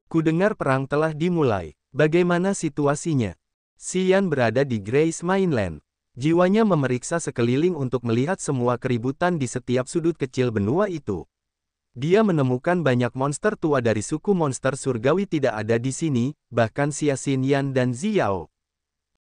Kudengar perang telah dimulai. Bagaimana situasinya? Xian berada di Grace Mainland. Jiwanya memeriksa sekeliling untuk melihat semua keributan di setiap sudut kecil benua itu. Dia menemukan banyak monster tua dari suku monster surgawi tidak ada di sini, bahkan Xia Xinyan dan Xiao.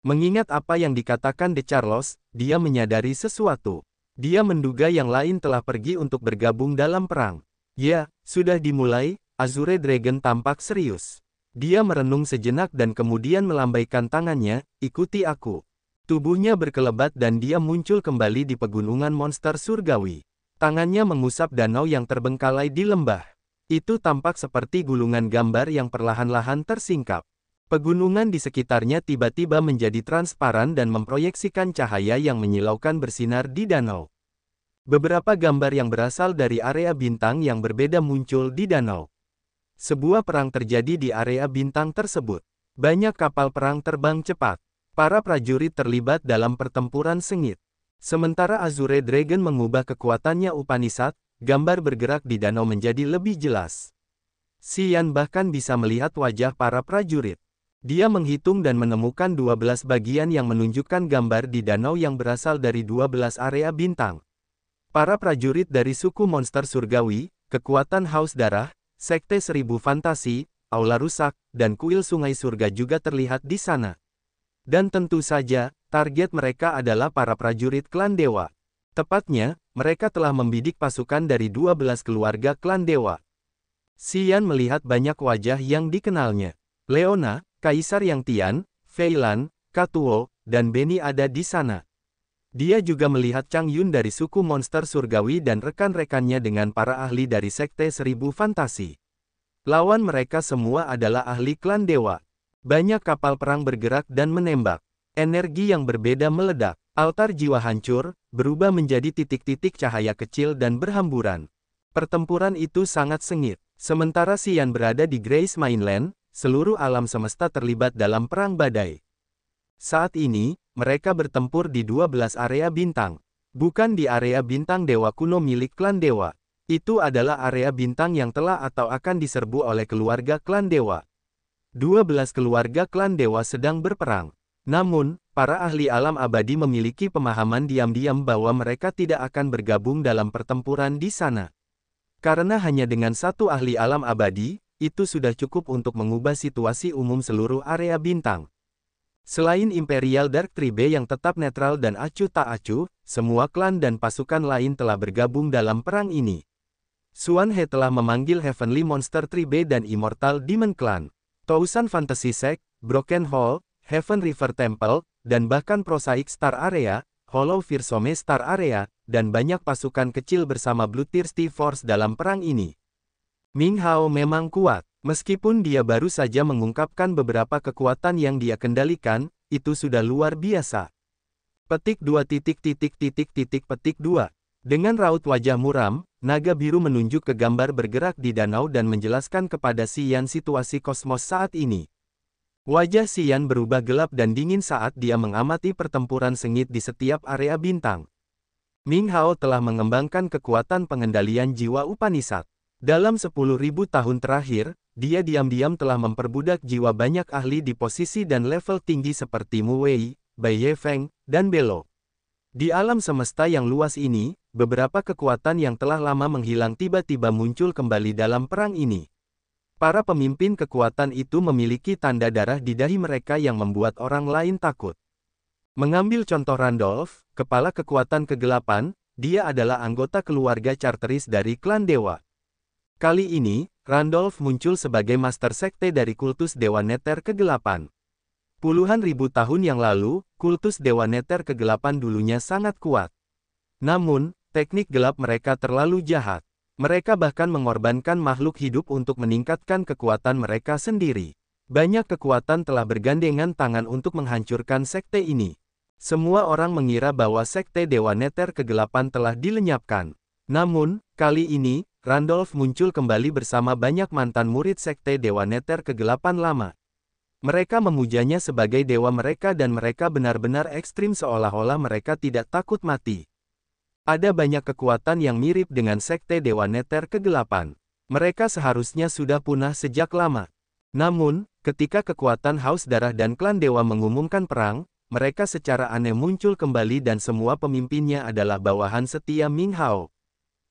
Mengingat apa yang dikatakan De Charlos, dia menyadari sesuatu. Dia menduga yang lain telah pergi untuk bergabung dalam perang. Ya, sudah dimulai. Azure Dragon tampak serius. Dia merenung sejenak dan kemudian melambaikan tangannya, ikuti aku. Tubuhnya berkelebat dan dia muncul kembali di pegunungan monster surgawi. Tangannya mengusap danau yang terbengkalai di lembah. Itu tampak seperti gulungan gambar yang perlahan-lahan tersingkap. Pegunungan di sekitarnya tiba-tiba menjadi transparan dan memproyeksikan cahaya yang menyilaukan bersinar di danau. Beberapa gambar yang berasal dari area bintang yang berbeda muncul di danau. Sebuah perang terjadi di area bintang tersebut. Banyak kapal perang terbang cepat. Para prajurit terlibat dalam pertempuran sengit. Sementara Azure Dragon mengubah kekuatannya Upanishad, gambar bergerak di danau menjadi lebih jelas. Xian bahkan bisa melihat wajah para prajurit. Dia menghitung dan menemukan 12 bagian yang menunjukkan gambar di danau yang berasal dari 12 area bintang. Para prajurit dari suku monster surgawi, kekuatan haus darah, Sekte Seribu Fantasi, Aula Rusak, dan kuil Sungai Surga juga terlihat di sana. Dan tentu saja, target mereka adalah para prajurit klan dewa. Tepatnya, mereka telah membidik pasukan dari 12 keluarga klan dewa. Xian melihat banyak wajah yang dikenalnya. Leona, Kaisar Yang Tian, Fei Lan, Katuo, dan Benny ada di sana. Dia juga melihat Chang Yun dari suku monster surgawi dan rekan-rekannya dengan para ahli dari Sekte Seribu Fantasi. Lawan mereka semua adalah ahli klan dewa. Banyak kapal perang bergerak dan menembak. Energi yang berbeda meledak. Altar jiwa hancur, berubah menjadi titik-titik cahaya kecil dan berhamburan. Pertempuran itu sangat sengit. Sementara Xian berada di Grace Mainland, seluruh alam semesta terlibat dalam perang badai. Saat ini, mereka bertempur di 12 area bintang. Bukan di area bintang dewa kuno milik klan dewa. Itu adalah area bintang yang telah atau akan diserbu oleh keluarga klan dewa. 12 keluarga klan dewa sedang berperang. Namun, para ahli alam abadi memiliki pemahaman diam-diam bahwa mereka tidak akan bergabung dalam pertempuran di sana. Karena hanya dengan satu ahli alam abadi, itu sudah cukup untuk mengubah situasi umum seluruh area bintang. Selain Imperial Dark Tribe yang tetap netral dan acuh tak acuh, semua klan dan pasukan lain telah bergabung dalam perang ini. Xuan He telah memanggil Heavenly Monster Tribe dan Immortal Demon Clan, Tousan Fantasy Sect, Broken Hall, Heaven River Temple, dan bahkan Prosaic Star Area, Hollow Firsome Star Area, dan banyak pasukan kecil bersama Bloodthirsty Force dalam perang ini. Ming Hao memang kuat. Meskipun dia baru saja mengungkapkan beberapa kekuatan yang dia kendalikan, itu sudah luar biasa. Petik 2 petik 2. Dengan raut wajah muram, naga biru menunjuk ke gambar bergerak di danau dan menjelaskan kepada Xian situasi kosmos saat ini. Wajah Xian berubah gelap dan dingin saat dia mengamati pertempuran sengit di setiap area bintang. Ming Hao telah mengembangkan kekuatan pengendalian jiwa Upanishad. Dalam 10.000 tahun terakhir, dia diam-diam telah memperbudak jiwa banyak ahli di posisi dan level tinggi seperti Mu Wei, Bai Yefeng, dan Belo. Di alam semesta yang luas ini, beberapa kekuatan yang telah lama menghilang tiba-tiba muncul kembali dalam perang ini. Para pemimpin kekuatan itu memiliki tanda darah di dahi mereka yang membuat orang lain takut. Mengambil contoh Randolph, kepala kekuatan kegelapan, dia adalah anggota keluarga Charteris dari klan dewa. Kali ini, Randolph muncul sebagai master sekte dari kultus Dewa Neter Kegelapan. Puluhan ribu tahun yang lalu, kultus Dewa Neter Kegelapan dulunya sangat kuat. Namun, teknik gelap mereka terlalu jahat. Mereka bahkan mengorbankan makhluk hidup untuk meningkatkan kekuatan mereka sendiri. Banyak kekuatan telah bergandengan tangan untuk menghancurkan sekte ini. Semua orang mengira bahwa sekte Dewa Neter Kegelapan telah dilenyapkan. Namun, kali ini, Randolph muncul kembali bersama banyak mantan murid sekte Dewa Neter Kegelapan lama. Mereka memujanya sebagai dewa mereka dan mereka benar-benar ekstrim seolah-olah mereka tidak takut mati. Ada banyak kekuatan yang mirip dengan sekte Dewa Neter Kegelapan. Mereka seharusnya sudah punah sejak lama. Namun, ketika kekuatan Haus Darah dan klan dewa mengumumkan perang, mereka secara aneh muncul kembali dan semua pemimpinnya adalah bawahan setia Ming Hao.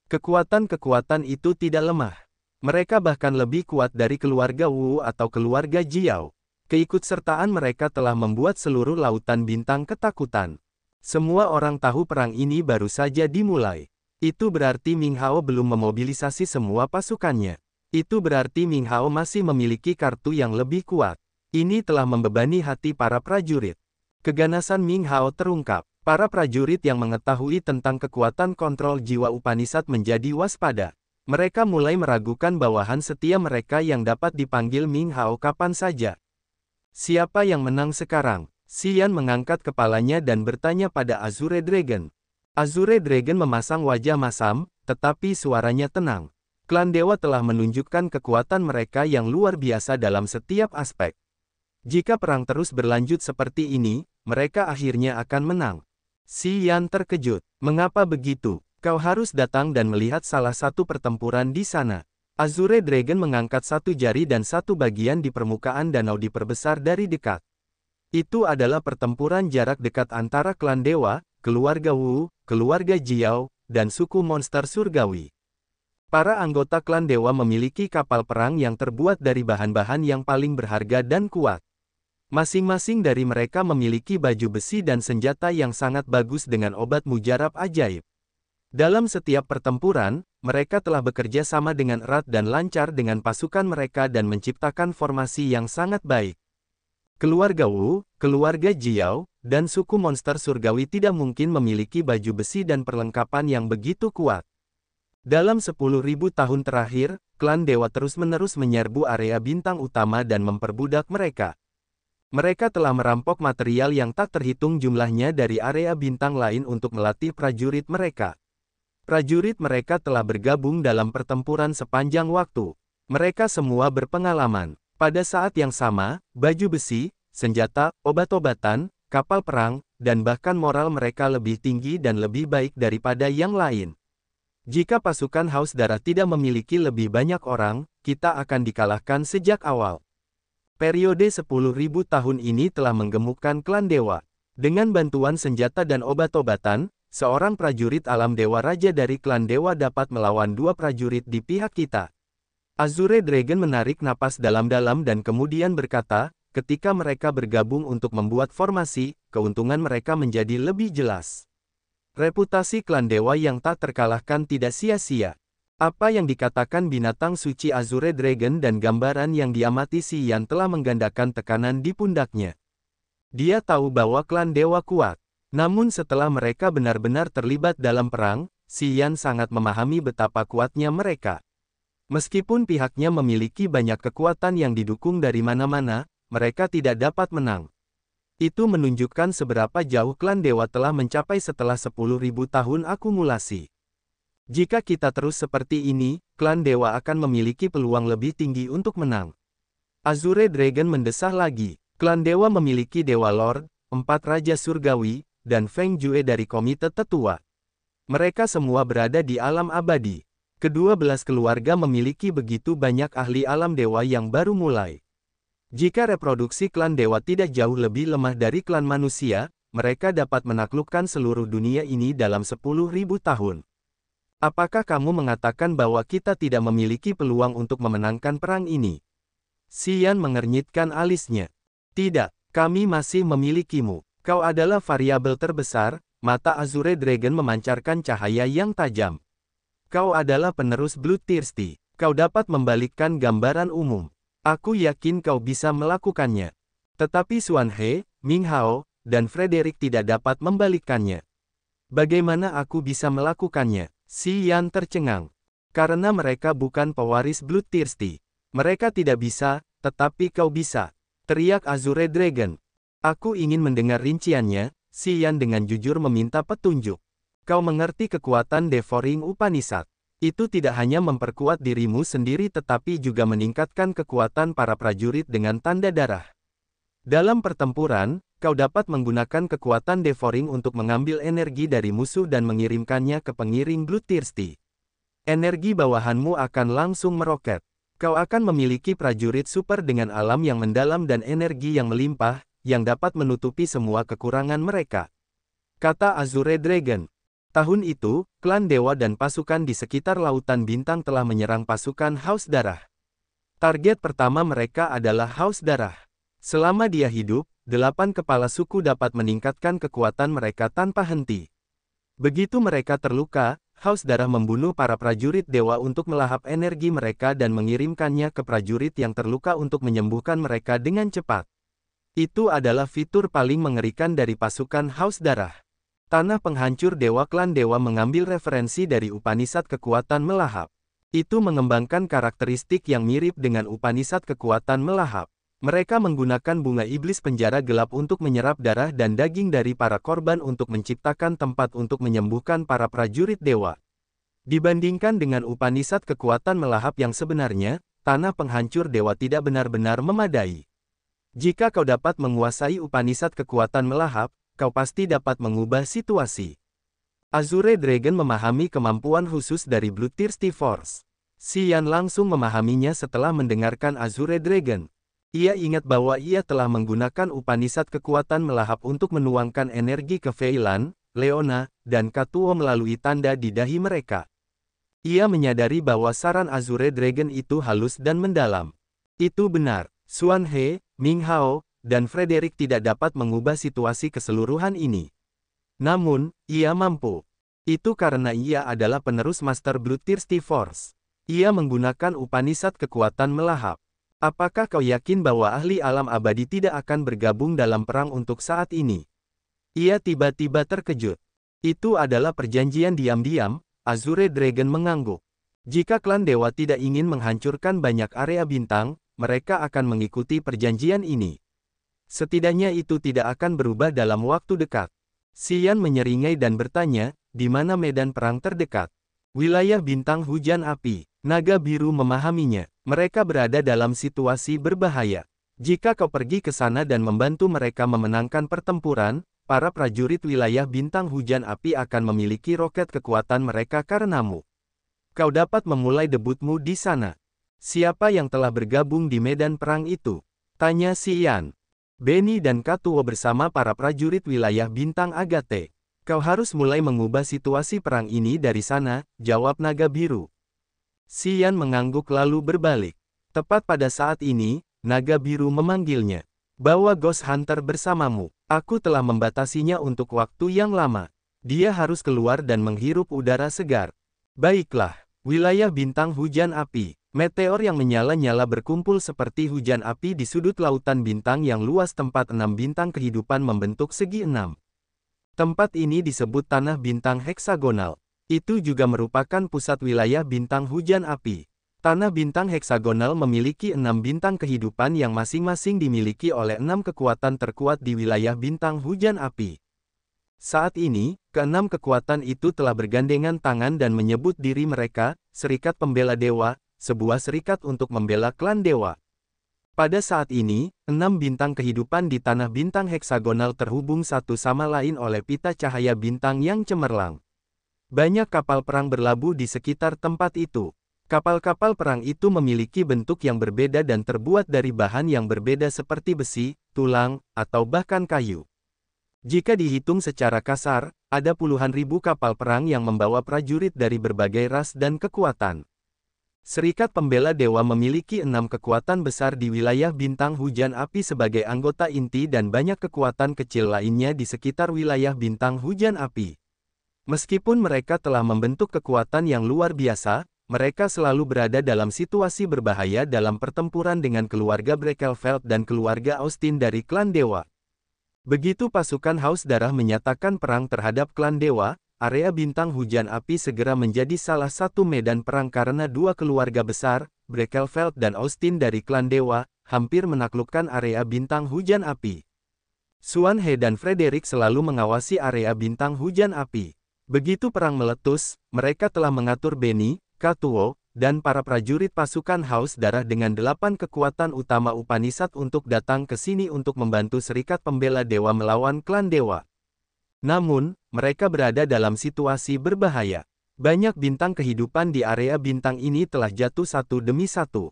Kekuatan-kekuatan itu tidak lemah. Mereka bahkan lebih kuat dari keluarga Wu atau keluarga Jiao. Keikutsertaan mereka telah membuat seluruh lautan bintang ketakutan. Semua orang tahu perang ini baru saja dimulai. Itu berarti Ming Hao belum memobilisasi semua pasukannya. Itu berarti Ming Hao masih memiliki kartu yang lebih kuat. Ini telah membebani hati para prajurit. Keganasan Ming Hao terungkap. Para prajurit yang mengetahui tentang kekuatan kontrol jiwa Upanishad menjadi waspada. Mereka mulai meragukan bawahan setia mereka yang dapat dipanggil Ming Hao kapan saja. Siapa yang menang sekarang? Xian mengangkat kepalanya dan bertanya pada Azure Dragon. Azure Dragon memasang wajah masam, tetapi suaranya tenang. Klan dewa telah menunjukkan kekuatan mereka yang luar biasa dalam setiap aspek. Jika perang terus berlanjut seperti ini, mereka akhirnya akan menang. Xian terkejut. Mengapa begitu? Kau harus datang dan melihat salah satu pertempuran di sana. Azure Dragon mengangkat satu jari dan satu bagian di permukaan danau diperbesar dari dekat. Itu adalah pertempuran jarak dekat antara klan dewa, keluarga Wu, keluarga Jiao, dan suku monster surgawi. Para anggota klan dewa memiliki kapal perang yang terbuat dari bahan-bahan yang paling berharga dan kuat. Masing-masing dari mereka memiliki baju besi dan senjata yang sangat bagus dengan obat mujarab ajaib. Dalam setiap pertempuran, mereka telah bekerja sama dengan erat dan lancar dengan pasukan mereka dan menciptakan formasi yang sangat baik. Keluarga Wu, keluarga Jiao, dan suku monster surgawi tidak mungkin memiliki baju besi dan perlengkapan yang begitu kuat. Dalam 10.000 tahun terakhir, klan dewa terus-menerus menyerbu area bintang utama dan memperbudak mereka. Mereka telah merampok material yang tak terhitung jumlahnya dari area bintang lain untuk melatih prajurit mereka. Prajurit mereka telah bergabung dalam pertempuran sepanjang waktu. Mereka semua berpengalaman. Pada saat yang sama, baju besi, senjata, obat-obatan, kapal perang, dan bahkan moral mereka lebih tinggi dan lebih baik daripada yang lain. Jika pasukan Haus Darah tidak memiliki lebih banyak orang, kita akan dikalahkan sejak awal. Periode 10.000 tahun ini telah menggemukkan klan dewa. Dengan bantuan senjata dan obat-obatan, seorang prajurit alam dewa raja dari klan dewa dapat melawan dua prajurit di pihak kita. Azure Dragon menarik napas dalam-dalam dan kemudian berkata, ketika mereka bergabung untuk membuat formasi, keuntungan mereka menjadi lebih jelas. Reputasi klan dewa yang tak terkalahkan tidak sia-sia. Apa yang dikatakan binatang suci Azure Dragon dan gambaran yang diamati Xian telah menggandakan tekanan di pundaknya. Dia tahu bahwa klan dewa kuat. Namun setelah mereka benar-benar terlibat dalam perang, Xian sangat memahami betapa kuatnya mereka. Meskipun pihaknya memiliki banyak kekuatan yang didukung dari mana-mana, mereka tidak dapat menang. Itu menunjukkan seberapa jauh klan dewa telah mencapai setelah 10.000 tahun akumulasi. Jika kita terus seperti ini, klan dewa akan memiliki peluang lebih tinggi untuk menang. Azure Dragon mendesah lagi. Klan dewa memiliki Dewa Lord, 4 Raja Surgawi, dan Feng Jue dari Komite Tetua. Mereka semua berada di alam abadi. Kedua belas keluarga memiliki begitu banyak ahli alam dewa yang baru mulai. Jika reproduksi klan dewa tidak jauh lebih lemah dari klan manusia, mereka dapat menaklukkan seluruh dunia ini dalam 10.000 tahun. Apakah kamu mengatakan bahwa kita tidak memiliki peluang untuk memenangkan perang ini? Xian mengernyitkan alisnya. Tidak, kami masih memilikimu. Kau adalah variabel terbesar. Mata Azure Dragon memancarkan cahaya yang tajam. Kau adalah penerus Bloodthirsty. Kau dapat membalikkan gambaran umum. Aku yakin kau bisa melakukannya. Tetapi Xuan He, Ming Hao, dan Frederick tidak dapat membalikkannya. Bagaimana aku bisa melakukannya? Xian tercengang. Karena mereka bukan pewaris Bloodthirsty. Mereka tidak bisa, tetapi kau bisa. Teriak Azure Dragon. Aku ingin mendengar rinciannya. Xian dengan jujur meminta petunjuk. Kau mengerti kekuatan Devouring Upanishad. Itu tidak hanya memperkuat dirimu sendiri tetapi juga meningkatkan kekuatan para prajurit dengan tanda darah. Dalam pertempuran, kau dapat menggunakan kekuatan Devouring untuk mengambil energi dari musuh dan mengirimkannya ke pengiring Bloodthirsty. Energi bawahanmu akan langsung meroket. Kau akan memiliki prajurit super dengan alam yang mendalam dan energi yang melimpah, yang dapat menutupi semua kekurangan mereka. Kata Azure Dragon. Tahun itu, klan dewa dan pasukan di sekitar Lautan Bintang telah menyerang pasukan Haus Darah. Target pertama mereka adalah Haus Darah. Selama dia hidup, 8 kepala suku dapat meningkatkan kekuatan mereka tanpa henti. Begitu mereka terluka, Haus Darah membunuh para prajurit dewa untuk melahap energi mereka dan mengirimkannya ke prajurit yang terluka untuk menyembuhkan mereka dengan cepat. Itu adalah fitur paling mengerikan dari pasukan Haus Darah. Tanah Penghancur Dewa Klan Dewa mengambil referensi dari Upanishad Kekuatan Melahap. Itu mengembangkan karakteristik yang mirip dengan Upanishad Kekuatan Melahap. Mereka menggunakan bunga iblis penjara gelap untuk menyerap darah dan daging dari para korban untuk menciptakan tempat untuk menyembuhkan para prajurit dewa. Dibandingkan dengan Upanishad Kekuatan Melahap yang sebenarnya, Tanah Penghancur Dewa tidak benar-benar memadai. Jika kau dapat menguasai Upanishad Kekuatan Melahap, kau pasti dapat mengubah situasi. Azure Dragon memahami kemampuan khusus dari Bloodthirsty Force. Xian langsung memahaminya setelah mendengarkan Azure Dragon. Ia ingat bahwa ia telah menggunakan Upanishad Kekuatan Melahap untuk menuangkan energi ke Veilan, Leona, dan Katuo melalui tanda di dahi mereka. Ia menyadari bahwa saran Azure Dragon itu halus dan mendalam. Itu benar, Xuan He, Ming Hao, dan Frederick tidak dapat mengubah situasi keseluruhan ini. Namun, ia mampu. Itu karena ia adalah penerus Master Bloodthirsty Force. Ia menggunakan Upanishad Kekuatan Melahap. Apakah kau yakin bahwa ahli alam abadi tidak akan bergabung dalam perang untuk saat ini? Ia tiba-tiba terkejut. Itu adalah perjanjian diam-diam, Azure Dragon mengangguk. Jika klan dewa tidak ingin menghancurkan banyak area bintang, mereka akan mengikuti perjanjian ini. Setidaknya itu tidak akan berubah dalam waktu dekat. Xian menyeringai dan bertanya, di mana medan perang terdekat? Wilayah bintang hujan api. Naga biru memahaminya. Mereka berada dalam situasi berbahaya. Jika kau pergi ke sana dan membantu mereka memenangkan pertempuran, para prajurit wilayah bintang hujan api akan memiliki roket kekuatan mereka karenamu. Kau dapat memulai debutmu di sana. Siapa yang telah bergabung di medan perang itu? Tanya Xian. Benny dan Katuo bersama para prajurit wilayah bintang Agate. Kau harus mulai mengubah situasi perang ini dari sana, jawab naga biru. Xian mengangguk lalu berbalik. Tepat pada saat ini, naga biru memanggilnya. Bawa Ghost Hunter bersamamu. Aku telah membatasinya untuk waktu yang lama. Dia harus keluar dan menghirup udara segar. Baiklah, wilayah bintang hujan api. Meteor yang menyala-nyala berkumpul seperti hujan api di sudut lautan bintang yang luas tempat 6 bintang kehidupan membentuk segi 6. Tempat ini disebut tanah bintang heksagonal. Itu juga merupakan pusat wilayah bintang hujan api. Tanah bintang heksagonal memiliki 6 bintang kehidupan yang masing-masing dimiliki oleh 6 kekuatan terkuat di wilayah bintang hujan api. Saat ini, keenam kekuatan itu telah bergandengan tangan dan menyebut diri mereka, Serikat Pembela Dewa, sebuah serikat untuk membela klan dewa. Pada saat ini, 6 bintang kehidupan di tanah bintang heksagonal terhubung satu sama lain oleh pita cahaya bintang yang cemerlang. Banyak kapal perang berlabuh di sekitar tempat itu. Kapal-kapal perang itu memiliki bentuk yang berbeda dan terbuat dari bahan yang berbeda seperti besi, tulang, atau bahkan kayu. Jika dihitung secara kasar, ada puluhan ribu kapal perang yang membawa prajurit dari berbagai ras dan kekuatan. Serikat Pembela Dewa memiliki 6 kekuatan besar di wilayah bintang hujan api sebagai anggota inti dan banyak kekuatan kecil lainnya di sekitar wilayah bintang hujan api. Meskipun mereka telah membentuk kekuatan yang luar biasa, mereka selalu berada dalam situasi berbahaya dalam pertempuran dengan keluarga Breckelfeld dan keluarga Austin dari klan dewa. Begitu pasukan Haus Darah menyatakan perang terhadap klan dewa, area bintang hujan api segera menjadi salah satu medan perang karena dua keluarga besar, Breckelfeld dan Austin dari klan dewa, hampir menaklukkan area bintang hujan api. Xuan He dan Frederick selalu mengawasi area bintang hujan api. Begitu perang meletus, mereka telah mengatur Benny, Katuo, dan para prajurit pasukan Haus Darah dengan 8 kekuatan utama Upanishad untuk datang ke sini untuk membantu Serikat Pembela Dewa melawan klan dewa. Namun, mereka berada dalam situasi berbahaya. Banyak bintang kehidupan di area bintang ini telah jatuh satu demi satu.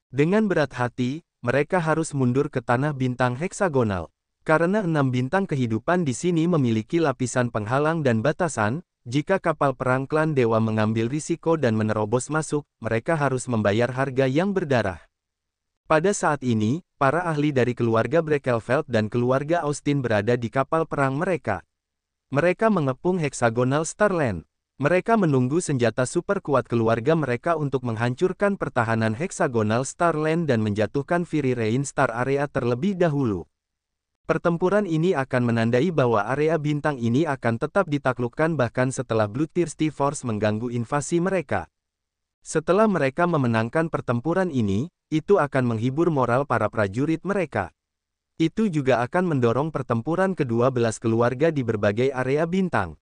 Dengan berat hati, mereka harus mundur ke tanah bintang heksagonal. Karena 6 bintang kehidupan di sini memiliki lapisan penghalang dan batasan, jika kapal perang klan dewa mengambil risiko dan menerobos masuk, mereka harus membayar harga yang berdarah. Pada saat ini, para ahli dari keluarga Breckelfeld dan keluarga Austin berada di kapal perang mereka. Mereka mengepung heksagonal Starland. Mereka menunggu senjata super kuat keluarga mereka untuk menghancurkan pertahanan heksagonal Starland dan menjatuhkan Fury Rain Star Area terlebih dahulu. Pertempuran ini akan menandai bahwa area bintang ini akan tetap ditaklukkan bahkan setelah Bloodthirsty Force mengganggu invasi mereka. Setelah mereka memenangkan pertempuran ini, itu akan menghibur moral para prajurit mereka. Itu juga akan mendorong pertempuran ke-12 keluarga di berbagai area bintang.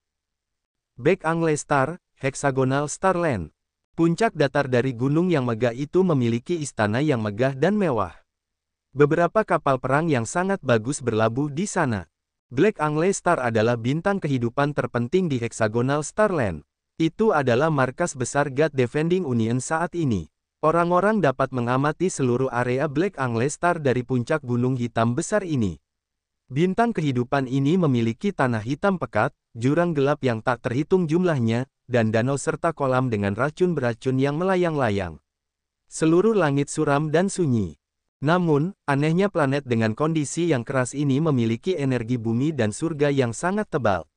Bek Angle Star, Hexagonal Starland. Puncak datar dari gunung yang megah itu memiliki istana yang megah dan mewah. Beberapa kapal perang yang sangat bagus berlabuh di sana. Black Angle Star adalah bintang kehidupan terpenting di Hexagonal Starland. Itu adalah markas besar God Defending Union saat ini. Orang-orang dapat mengamati seluruh area Black Angle Star dari puncak gunung hitam besar ini. Bintang kehidupan ini memiliki tanah hitam pekat, jurang gelap yang tak terhitung jumlahnya, dan danau serta kolam dengan racun beracun yang melayang-layang. Seluruh langit suram dan sunyi. Namun, anehnya planet dengan kondisi yang keras ini memiliki energi bumi dan surga yang sangat tebal.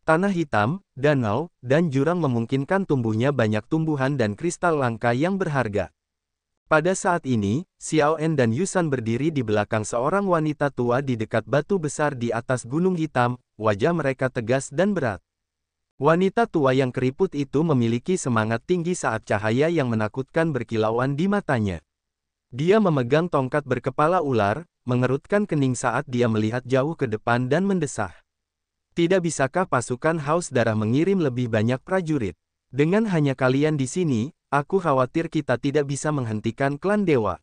Tanah hitam, danau, dan jurang memungkinkan tumbuhnya banyak tumbuhan dan kristal langka yang berharga. Pada saat ini, Xiao En dan Yusan berdiri di belakang seorang wanita tua di dekat batu besar di atas gunung hitam, wajah mereka tegas dan berat. Wanita tua yang keriput itu memiliki semangat tinggi saat cahaya yang menakutkan berkilauan di matanya. Dia memegang tongkat berkepala ular, mengerutkan kening saat dia melihat jauh ke depan dan mendesah. Tidak bisakah pasukan Haus Darah mengirim lebih banyak prajurit? Dengan hanya kalian di sini, aku khawatir kita tidak bisa menghentikan klan dewa.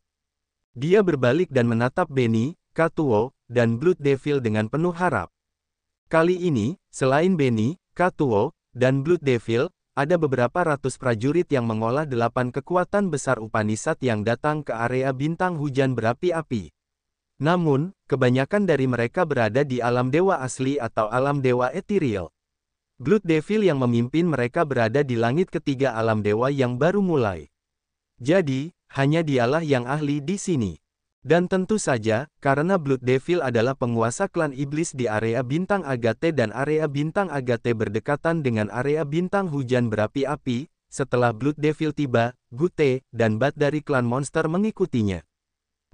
Dia berbalik dan menatap Benny, Katuo, dan Blood Devil dengan penuh harap. Kali ini, selain Benny, Katuo, dan Blood Devil, ada beberapa ratus prajurit yang mengolah 8 kekuatan besar Upanishad yang datang ke area bintang hujan berapi-api. Namun, kebanyakan dari mereka berada di alam dewa asli atau alam dewa ethereal. Blood Devil yang memimpin mereka berada di langit ketiga alam dewa yang baru mulai. Jadi, hanya dialah yang ahli di sini. Dan tentu saja, karena Blood Devil adalah penguasa klan iblis di area bintang Agate dan area bintang Agate berdekatan dengan area bintang hujan berapi-api, setelah Blood Devil tiba, Gute, dan Bat dari klan monster mengikutinya.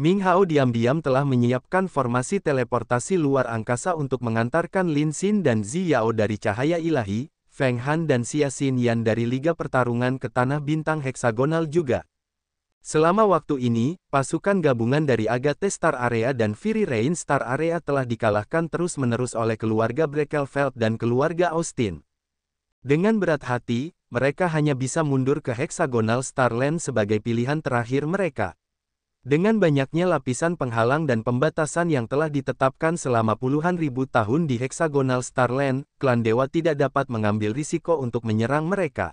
Ming Hao diam-diam telah menyiapkan formasi teleportasi luar angkasa untuk mengantarkan Lin Xin dan Zi Yao dari Cahaya Ilahi, Feng Han dan Xia Xin Yan dari Liga Pertarungan ke Tanah Bintang Heksagonal juga. Selama waktu ini, pasukan gabungan dari Agate Star Area dan Fury Rain Star Area telah dikalahkan terus-menerus oleh keluarga Breckelfeld dan keluarga Austin. Dengan berat hati, mereka hanya bisa mundur ke Hexagonal Starland sebagai pilihan terakhir mereka. Dengan banyaknya lapisan penghalang dan pembatasan yang telah ditetapkan selama puluhan ribu tahun di Hexagonal Starland, klan dewa tidak dapat mengambil risiko untuk menyerang mereka.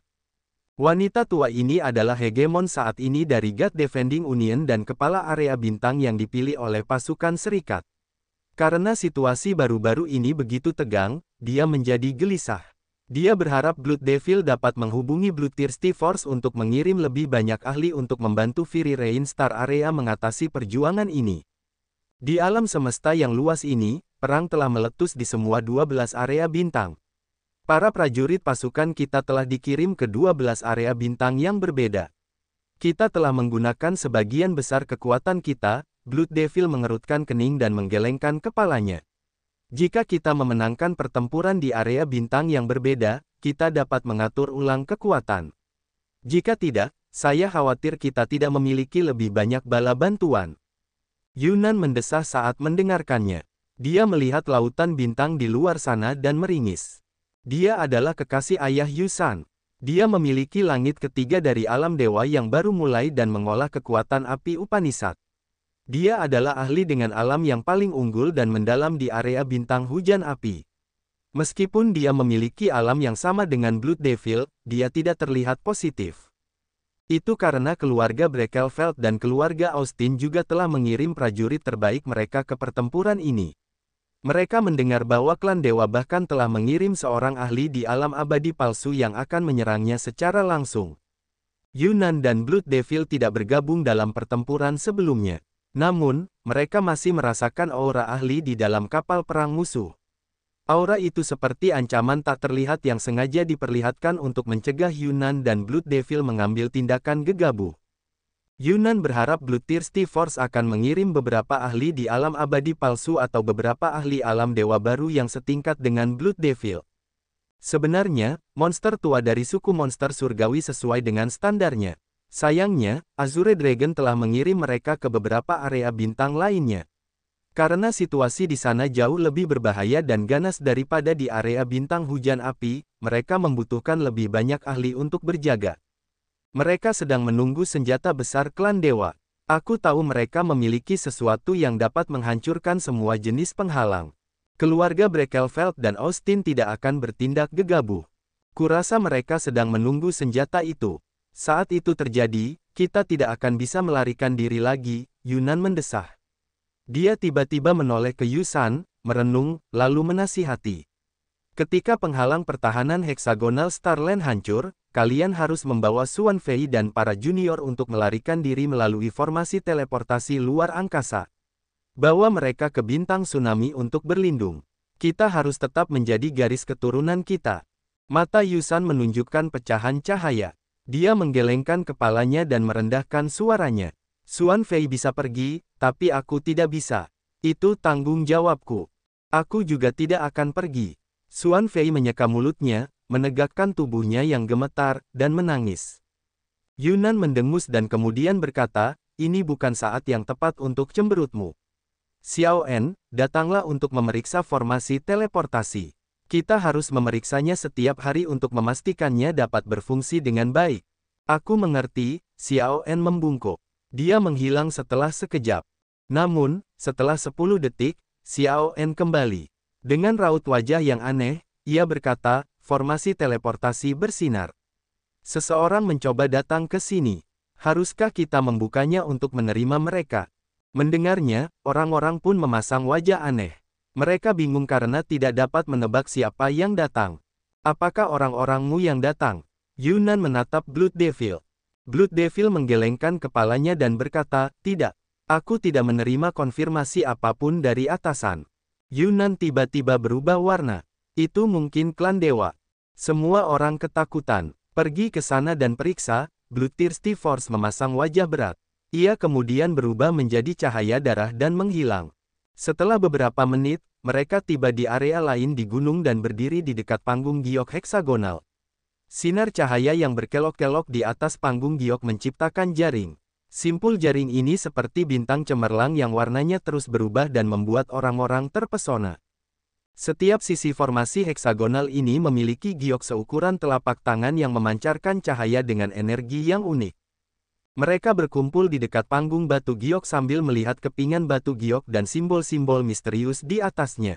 Wanita tua ini adalah hegemon saat ini dari God Defending Union dan kepala area bintang yang dipilih oleh pasukan serikat. Karena situasi baru-baru ini begitu tegang, dia menjadi gelisah. Dia berharap Blood Devil dapat menghubungi Bloodthirsty Force untuk mengirim lebih banyak ahli untuk membantu Fury Rain Star Area mengatasi perjuangan ini. Di alam semesta yang luas ini, perang telah meletus di semua 12 area bintang. Para prajurit pasukan kita telah dikirim ke 12 area bintang yang berbeda. Kita telah menggunakan sebagian besar kekuatan kita, Blood Devil mengerutkan kening dan menggelengkan kepalanya. Jika kita memenangkan pertempuran di area bintang yang berbeda, kita dapat mengatur ulang kekuatan. Jika tidak, saya khawatir kita tidak memiliki lebih banyak bala bantuan. Yunan mendesah saat mendengarkannya. Dia melihat lautan bintang di luar sana dan meringis. Dia adalah kekasih ayah Yusan. Dia memiliki langit ketiga dari alam dewa yang baru mulai dan mengolah kekuatan api Upanishad. Dia adalah ahli dengan alam yang paling unggul dan mendalam di area bintang hujan api. Meskipun dia memiliki alam yang sama dengan Blood Devil, dia tidak terlihat positif. Itu karena keluarga Breckelfeld dan keluarga Austin juga telah mengirim prajurit terbaik mereka ke pertempuran ini. Mereka mendengar bahwa klan dewa bahkan telah mengirim seorang ahli di alam abadi palsu yang akan menyerangnya secara langsung. Yunnan dan Blood Devil tidak bergabung dalam pertempuran sebelumnya. Namun, mereka masih merasakan aura ahli di dalam kapal perang musuh. Aura itu seperti ancaman tak terlihat yang sengaja diperlihatkan untuk mencegah Yunnan dan Blood Devil mengambil tindakan gegabah. Yunnan berharap Bloodthirsty Force akan mengirim beberapa ahli di alam abadi palsu atau beberapa ahli alam dewa baru yang setingkat dengan Blood Devil. Sebenarnya, monster tua dari suku monster surgawi sesuai dengan standarnya. Sayangnya, Azure Dragon telah mengirim mereka ke beberapa area bintang lainnya. Karena situasi di sana jauh lebih berbahaya dan ganas daripada di area bintang hujan api, mereka membutuhkan lebih banyak ahli untuk berjaga. Mereka sedang menunggu senjata besar klan dewa. Aku tahu mereka memiliki sesuatu yang dapat menghancurkan semua jenis penghalang. Keluarga Breckelfeld dan Austin tidak akan bertindak gegabah. Kurasa mereka sedang menunggu senjata itu. Saat itu terjadi, kita tidak akan bisa melarikan diri lagi, Yunnan mendesah. Dia tiba-tiba menoleh ke Yusan, merenung, lalu menasihati. Ketika penghalang pertahanan heksagonal Starland hancur, kalian harus membawa Xuan Fei dan para junior untuk melarikan diri melalui formasi teleportasi luar angkasa. Bawa mereka ke bintang tsunami untuk berlindung. Kita harus tetap menjadi garis keturunan kita. Mata Yusan menunjukkan pecahan cahaya. Dia menggelengkan kepalanya dan merendahkan suaranya. Xuan Fei bisa pergi, tapi aku tidak bisa. Itu tanggung jawabku. Aku juga tidak akan pergi. Xuan Fei menyeka mulutnya, menegakkan tubuhnya yang gemetar, dan menangis. Yunnan mendengus dan kemudian berkata, ini bukan saat yang tepat untuk cemberutmu. Xiao En, datanglah untuk memeriksa formasi teleportasi. Kita harus memeriksanya setiap hari untuk memastikannya dapat berfungsi dengan baik. Aku mengerti, Xiao En membungkuk. Dia menghilang setelah sekejap. Namun, setelah 10 detik, Xiao En kembali. Dengan raut wajah yang aneh, ia berkata, formasi teleportasi bersinar. Seseorang mencoba datang ke sini. Haruskah kita membukanya untuk menerima mereka? Mendengarnya, orang-orang pun memasang wajah aneh. Mereka bingung karena tidak dapat menebak siapa yang datang. Apakah orang-orangmu yang datang? Yunnan menatap Blood Devil. Blood Devil menggelengkan kepalanya dan berkata, tidak. Aku tidak menerima konfirmasi apapun dari atasan. Yunnan tiba-tiba berubah warna. Itu mungkin klan dewa. Semua orang ketakutan. Pergi ke sana dan periksa. Bloodthirsty Force memasang wajah berat. Ia kemudian berubah menjadi cahaya darah dan menghilang. Setelah beberapa menit, mereka tiba di area lain di gunung dan berdiri di dekat panggung giok heksagonal. Sinar cahaya yang berkelok-kelok di atas panggung giok menciptakan jaring. Simpul jaring ini seperti bintang cemerlang yang warnanya terus berubah dan membuat orang-orang terpesona. Setiap sisi formasi heksagonal ini memiliki giok seukuran telapak tangan yang memancarkan cahaya dengan energi yang unik. Mereka berkumpul di dekat panggung batu giok sambil melihat kepingan batu giok dan simbol-simbol misterius di atasnya.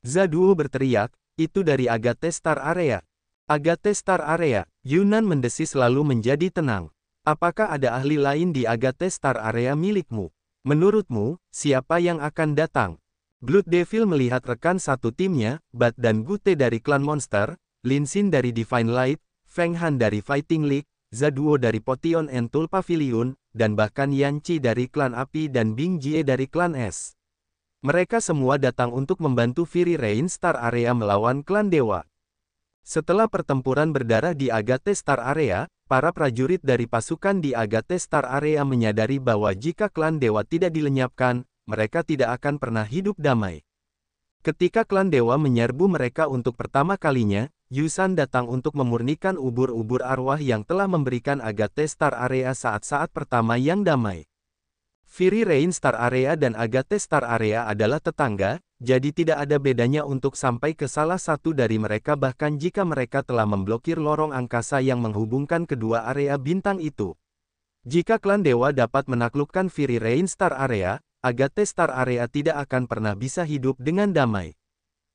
Zaduo berteriak, itu dari Agate Star Area. Agate Star Area, Yunnan mendesis lalu menjadi tenang. Apakah ada ahli lain di Agate Star Area milikmu? Menurutmu, siapa yang akan datang? Blood Devil melihat rekan satu timnya, Bat dan Gute dari klan Monster, Lin Xin dari Divine Light, Feng Han dari Fighting League, Zaduo dari Potion and Tool Pavilion, dan bahkan Yan Qi dari klan Api dan Bing Jie dari klan Es. Mereka semua datang untuk membantu Fury Rain Star Area melawan klan Dewa. Setelah pertempuran berdarah di Agate Star Area, para prajurit dari pasukan di Agate Star Area menyadari bahwa jika klan Dewa tidak dilenyapkan, mereka tidak akan pernah hidup damai. Ketika klan Dewa menyerbu mereka untuk pertama kalinya, Yusan datang untuk memurnikan ubur-ubur arwah yang telah memberikan Agate Star Area saat-saat pertama yang damai. Fury Rain Star Area dan Agate Star Area adalah tetangga, jadi tidak ada bedanya untuk sampai ke salah satu dari mereka bahkan jika mereka telah memblokir lorong angkasa yang menghubungkan kedua area bintang itu. Jika klan Dewa dapat menaklukkan Fury Rain Star Area, Agate Star Area tidak akan pernah bisa hidup dengan damai.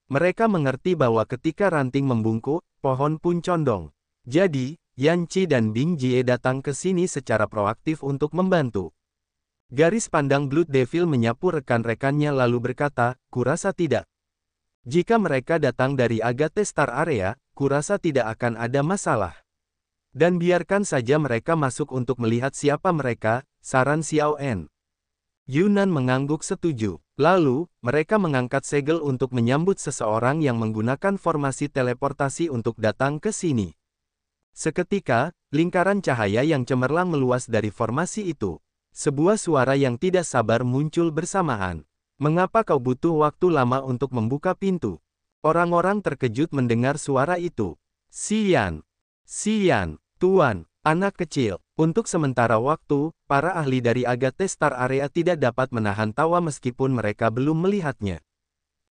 Mereka mengerti bahwa ketika ranting membungkuk, pohon pun condong. Jadi, Yan Qi dan Bing Jie datang ke sini secara proaktif untuk membantu. Garis pandang Blood Devil menyapu rekan-rekannya lalu berkata, kurasa tidak. Jika mereka datang dari Agathe Star Area, kurasa tidak akan ada masalah. Dan biarkan saja mereka masuk untuk melihat siapa mereka, saran Xiao En. Yunan mengangguk setuju. Lalu, mereka mengangkat segel untuk menyambut seseorang yang menggunakan formasi teleportasi untuk datang ke sini. Seketika, lingkaran cahaya yang cemerlang meluas dari formasi itu. Sebuah suara yang tidak sabar muncul bersamaan. Mengapa kau butuh waktu lama untuk membuka pintu? Orang-orang terkejut mendengar suara itu. Xian, Tuan, anak kecil. Untuk sementara waktu, para ahli dari Agathe Star Area tidak dapat menahan tawa meskipun mereka belum melihatnya.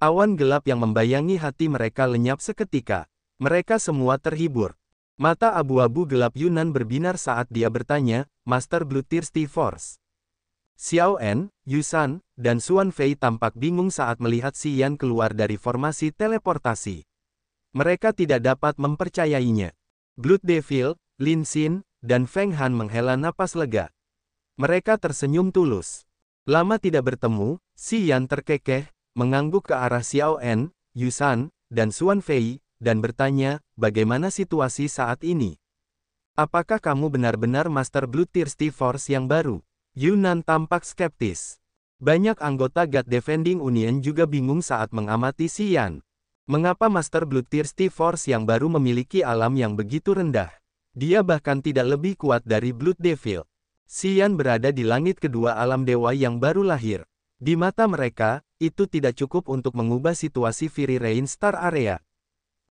Awan gelap yang membayangi hati mereka lenyap seketika. Mereka semua terhibur. Mata abu-abu gelap Yunan berbinar saat dia bertanya, Master Bloodthirsty Force. Xiao En, Yusan, dan Xuan Fei tampak bingung saat melihat Xian keluar dari formasi teleportasi. Mereka tidak dapat mempercayainya. Blood Devil, Lin Xin, dan Feng Han menghela napas lega. Mereka tersenyum tulus. Lama tidak bertemu, Xian terkekeh, mengangguk ke arah Xiao En, Yusan, dan Xuan Fei, dan bertanya, bagaimana situasi saat ini? Apakah kamu benar-benar Master Bloodthirsty Force yang baru? Yunan tampak skeptis. Banyak anggota God Defending Union juga bingung saat mengamati Xian. Mengapa Master Bloodthirsty Force yang baru memiliki alam yang begitu rendah? Dia bahkan tidak lebih kuat dari Blood Devil. Xian berada di langit kedua alam dewa yang baru lahir. Di mata mereka, itu tidak cukup untuk mengubah situasi Fury Rain Star Area.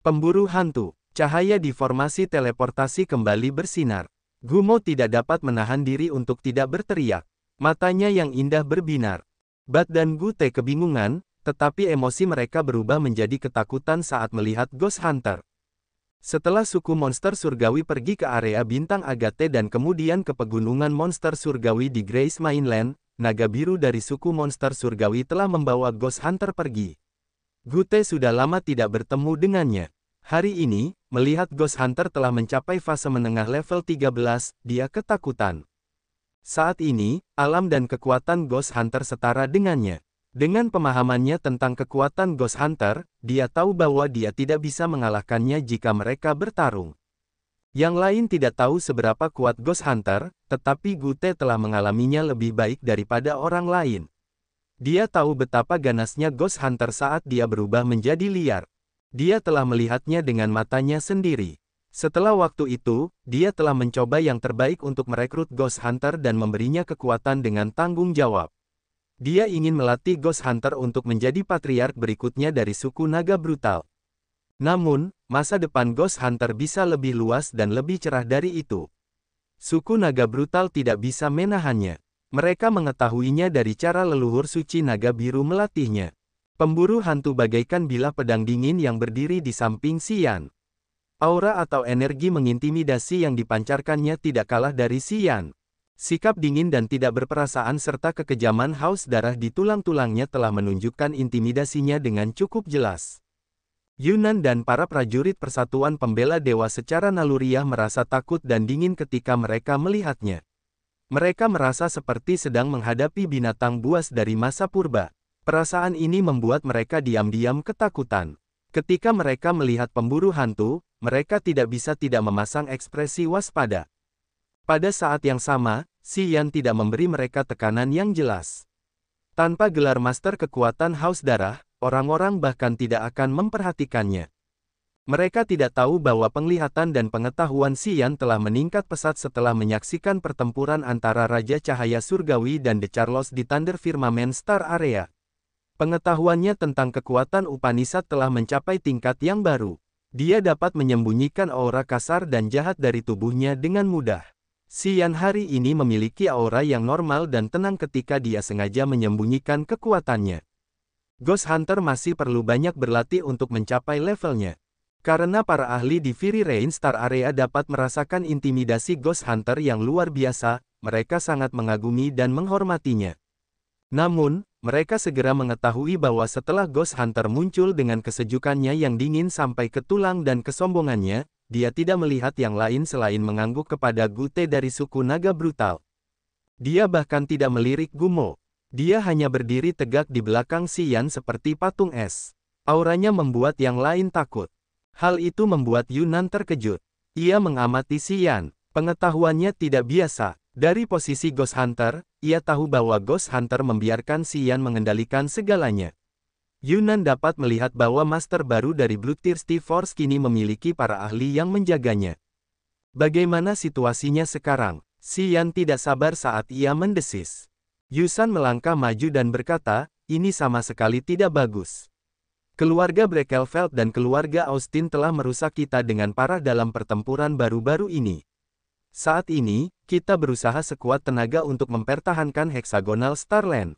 Pemburu hantu. Cahaya di formasi teleportasi kembali bersinar. Gumo tidak dapat menahan diri untuk tidak berteriak. Matanya yang indah berbinar. Bat dan Gute kebingungan, tetapi emosi mereka berubah menjadi ketakutan saat melihat Ghost Hunter. Setelah suku monster surgawi pergi ke area bintang Agathe dan kemudian ke pegunungan monster surgawi di Grace Mainland, naga biru dari suku monster surgawi telah membawa Ghost Hunter pergi. Gute sudah lama tidak bertemu dengannya. Hari ini, melihat Ghost Hunter telah mencapai fase menengah level 13, dia ketakutan. Saat ini, alam dan kekuatan Ghost Hunter setara dengannya. Dengan pemahamannya tentang kekuatan Ghost Hunter, dia tahu bahwa dia tidak bisa mengalahkannya jika mereka bertarung. Yang lain tidak tahu seberapa kuat Ghost Hunter, tetapi Gute telah mengalaminya lebih baik daripada orang lain. Dia tahu betapa ganasnya Ghost Hunter saat dia berubah menjadi liar. Dia telah melihatnya dengan matanya sendiri. Setelah waktu itu, dia telah mencoba yang terbaik untuk merekrut Ghost Hunter dan memberinya kekuatan dengan tanggung jawab. Dia ingin melatih Ghost Hunter untuk menjadi patriark berikutnya dari suku naga brutal. Namun, masa depan Ghost Hunter bisa lebih luas dan lebih cerah dari itu. Suku naga brutal tidak bisa menahannya. Mereka mengetahuinya dari cara leluhur suci naga biru melatihnya. Pemburu hantu bagaikan bilah pedang dingin yang berdiri di samping Xian. Aura atau energi mengintimidasi yang dipancarkannya tidak kalah dari Xian. Sikap dingin dan tidak berperasaan serta kekejaman haus darah di tulang-tulangnya telah menunjukkan intimidasinya dengan cukup jelas. Yunan dan para prajurit Persatuan Pembela Dewa secara naluriah merasa takut dan dingin ketika mereka melihatnya. Mereka merasa seperti sedang menghadapi binatang buas dari masa purba. Perasaan ini membuat mereka diam-diam ketakutan. Ketika mereka melihat pemburu hantu, mereka tidak bisa tidak memasang ekspresi waspada. Pada saat yang sama, Xian tidak memberi mereka tekanan yang jelas. Tanpa gelar master kekuatan haus darah, orang-orang bahkan tidak akan memperhatikannya. Mereka tidak tahu bahwa penglihatan dan pengetahuan Xian telah meningkat pesat setelah menyaksikan pertempuran antara Raja Cahaya Surgawi dan The Charlos di Thunder Firmament Star Area. Pengetahuannya tentang kekuatan Upanishad telah mencapai tingkat yang baru. Dia dapat menyembunyikan aura kasar dan jahat dari tubuhnya dengan mudah. Xian hari ini memiliki aura yang normal dan tenang ketika dia sengaja menyembunyikan kekuatannya. Ghost Hunter masih perlu banyak berlatih untuk mencapai levelnya. Karena para ahli di Fury Rain Star Area dapat merasakan intimidasi Ghost Hunter yang luar biasa, mereka sangat mengagumi dan menghormatinya. Namun, mereka segera mengetahui bahwa setelah Ghost Hunter muncul dengan kesejukannya yang dingin sampai ke tulang dan kesombongannya, dia tidak melihat yang lain selain mengangguk kepada Gute dari suku naga brutal. Dia bahkan tidak melirik Gumo. Dia hanya berdiri tegak di belakang Xian seperti patung es. Auranya membuat yang lain takut. Hal itu membuat Yunnan terkejut. Ia mengamati Xian. Pengetahuannya tidak biasa. Dari posisi Ghost Hunter, ia tahu bahwa Ghost Hunter membiarkan Xian mengendalikan segalanya. Yunnan dapat melihat bahwa master baru dari Bloodthirsty Force kini memiliki para ahli yang menjaganya. Bagaimana situasinya sekarang? Xian tidak sabar saat ia mendesis. Yusan melangkah maju dan berkata, ini sama sekali tidak bagus. Keluarga Breckelfeld dan keluarga Austin telah merusak kita dengan parah dalam pertempuran baru-baru ini. Saat ini, kita berusaha sekuat tenaga untuk mempertahankan Hexagonal Starland.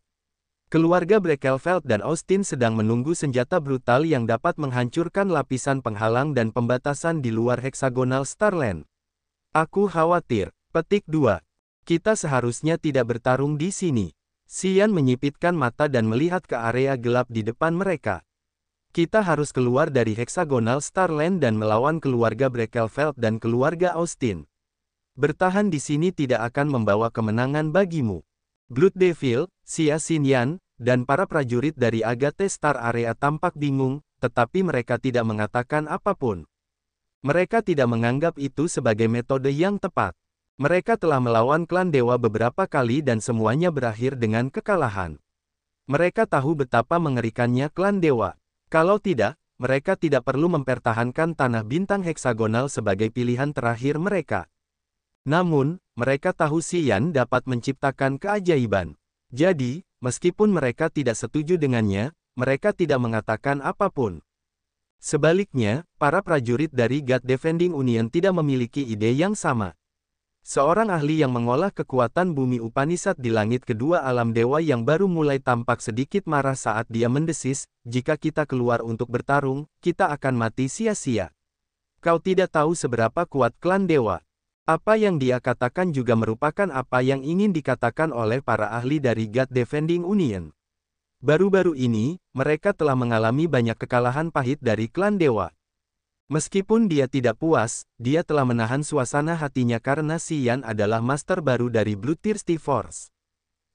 Keluarga Breckelfeld dan Austin sedang menunggu senjata brutal yang dapat menghancurkan lapisan penghalang dan pembatasan di luar Hexagonal Starland. Aku khawatir. Petik 2. Kita seharusnya tidak bertarung di sini. Xian menyipitkan mata dan melihat ke area gelap di depan mereka. Kita harus keluar dari Hexagonal Starland dan melawan keluarga Breckelfeld dan keluarga Austin. Bertahan di sini tidak akan membawa kemenangan bagimu. Blood Devil, Xia Xinyan, dan para prajurit dari Agathe Star Area tampak bingung, tetapi mereka tidak mengatakan apapun. Mereka tidak menganggap itu sebagai metode yang tepat. Mereka telah melawan klan dewa beberapa kali dan semuanya berakhir dengan kekalahan. Mereka tahu betapa mengerikannya klan dewa. Kalau tidak, mereka tidak perlu mempertahankan tanah bintang heksagonal sebagai pilihan terakhir mereka. Namun, mereka tahu Xian dapat menciptakan keajaiban. Jadi, meskipun mereka tidak setuju dengannya, mereka tidak mengatakan apapun. Sebaliknya, para prajurit dari God Defending Union tidak memiliki ide yang sama. Seorang ahli yang mengolah kekuatan bumi Upanishad di langit kedua alam dewa yang baru mulai tampak sedikit marah saat dia mendesis, jika kita keluar untuk bertarung, kita akan mati sia-sia. Kau tidak tahu seberapa kuat klan dewa. Apa yang dia katakan juga merupakan apa yang ingin dikatakan oleh para ahli dari God Defending Union. Baru-baru ini, mereka telah mengalami banyak kekalahan pahit dari klan dewa. Meskipun dia tidak puas, dia telah menahan suasana hatinya karena Xian adalah master baru dari Bloodthirsty Force.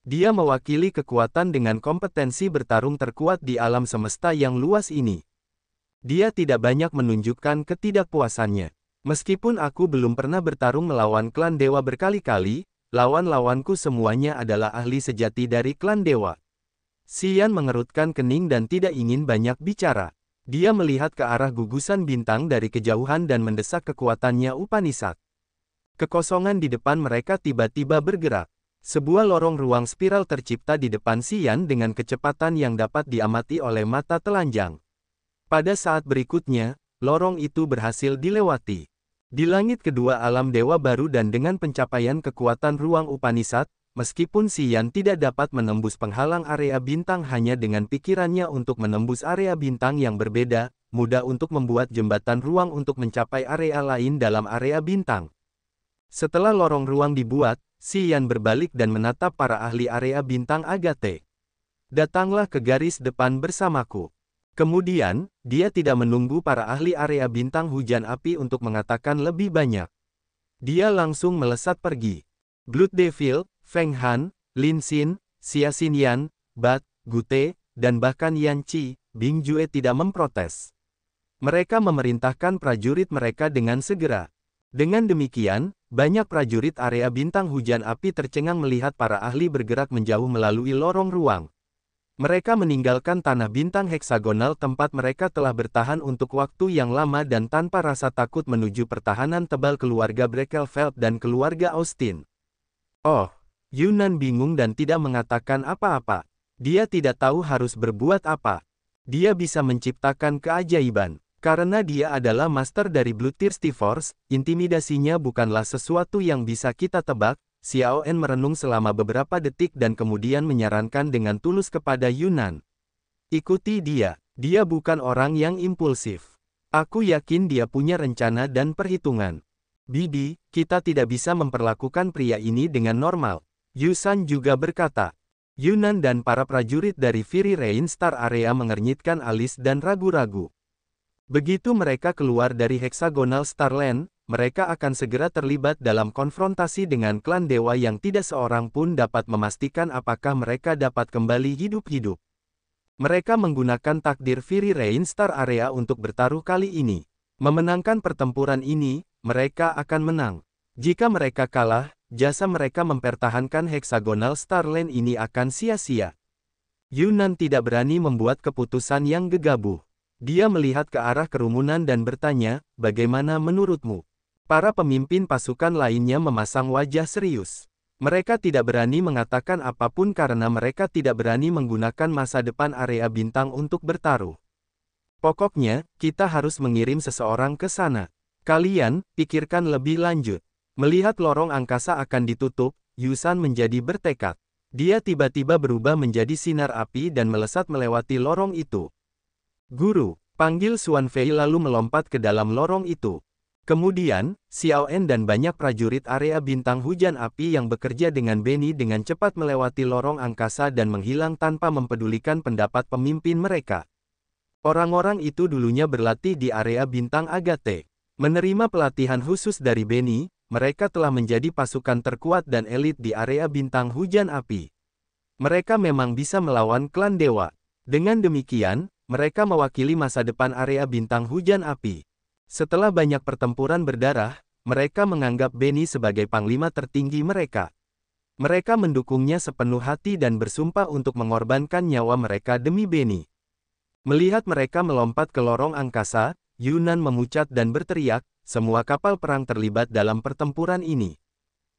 Dia mewakili kekuatan dengan kompetensi bertarung terkuat di alam semesta yang luas ini. Dia tidak banyak menunjukkan ketidakpuasannya. Meskipun aku belum pernah bertarung melawan klan dewa berkali-kali, lawan-lawanku semuanya adalah ahli sejati dari klan dewa. Xian mengerutkan kening dan tidak ingin banyak bicara. Dia melihat ke arah gugusan bintang dari kejauhan dan mendesak kekuatannya Upanishad. Kekosongan di depan mereka tiba-tiba bergerak. Sebuah lorong ruang spiral tercipta di depan Xian dengan kecepatan yang dapat diamati oleh mata telanjang. Pada saat berikutnya, lorong itu berhasil dilewati. Di langit kedua alam dewa baru dan dengan pencapaian kekuatan ruang Upanishad, meskipun Xian tidak dapat menembus penghalang area bintang hanya dengan pikirannya untuk menembus area bintang yang berbeda, mudah untuk membuat jembatan ruang untuk mencapai area lain dalam area bintang. Setelah lorong ruang dibuat, Xian berbalik dan menatap para ahli area bintang Agathe. Datanglah ke garis depan bersamaku. Kemudian, dia tidak menunggu para ahli area bintang hujan api untuk mengatakan lebih banyak. Dia langsung melesat pergi. Blood Devil, Feng Han, Lin Xin, Xia Xinyan, Bat, Gute, dan bahkan Yan Qi, Bing Jue tidak memprotes. Mereka memerintahkan prajurit mereka dengan segera. Dengan demikian, banyak prajurit area bintang hujan api tercengang melihat para ahli bergerak menjauh melalui lorong ruang. Mereka meninggalkan tanah bintang heksagonal tempat mereka telah bertahan untuk waktu yang lama dan tanpa rasa takut menuju pertahanan tebal keluarga Breckelfeld dan keluarga Austin. Oh, Yunnan bingung dan tidak mengatakan apa-apa. Dia tidak tahu harus berbuat apa. Dia bisa menciptakan keajaiban. Karena dia adalah master dari Bloodthirsty Force, intimidasinya bukanlah sesuatu yang bisa kita tebak. Xiao En merenung selama beberapa detik dan kemudian menyarankan dengan tulus kepada Yunnan. Ikuti dia. Dia bukan orang yang impulsif. Aku yakin dia punya rencana dan perhitungan. Bibi, kita tidak bisa memperlakukan pria ini dengan normal. Yusan juga berkata. Yunnan dan para prajurit dari Fury Rain Star Area mengernyitkan alis dan ragu-ragu. Begitu mereka keluar dari Hexagonal Starland, mereka akan segera terlibat dalam konfrontasi dengan klan dewa yang tidak seorang pun dapat memastikan apakah mereka dapat kembali hidup-hidup. Mereka menggunakan takdir Fury Rain Star Area untuk bertaruh kali ini. Memenangkan pertempuran ini, mereka akan menang. Jika mereka kalah, jasa mereka mempertahankan Hexagonal Starland ini akan sia-sia. Yunnan tidak berani membuat keputusan yang gegabah. Dia melihat ke arah kerumunan dan bertanya, bagaimana menurutmu? Para pemimpin pasukan lainnya memasang wajah serius. Mereka tidak berani mengatakan apapun karena mereka tidak berani menggunakan masa depan area bintang untuk bertaruh. Pokoknya, kita harus mengirim seseorang ke sana. Kalian, pikirkan lebih lanjut. Melihat lorong angkasa akan ditutup, Yusan menjadi bertekad. Dia tiba-tiba berubah menjadi sinar api dan melesat melewati lorong itu. Guru, panggil Xuan Fei lalu melompat ke dalam lorong itu. Kemudian, Xiao En dan banyak prajurit area bintang hujan api yang bekerja dengan Benny dengan cepat melewati lorong angkasa dan menghilang tanpa mempedulikan pendapat pemimpin mereka. Orang-orang itu dulunya berlatih di area bintang Agate. Menerima pelatihan khusus dari Benny, mereka telah menjadi pasukan terkuat dan elit di area bintang hujan api. Mereka memang bisa melawan klan dewa. Dengan demikian, mereka mewakili masa depan area bintang hujan api. Setelah banyak pertempuran berdarah, mereka menganggap Benny sebagai panglima tertinggi mereka. Mereka mendukungnya sepenuh hati dan bersumpah untuk mengorbankan nyawa mereka demi Benny. Melihat mereka melompat ke lorong angkasa, Yunnan memucat dan berteriak, semua kapal perang terlibat dalam pertempuran ini.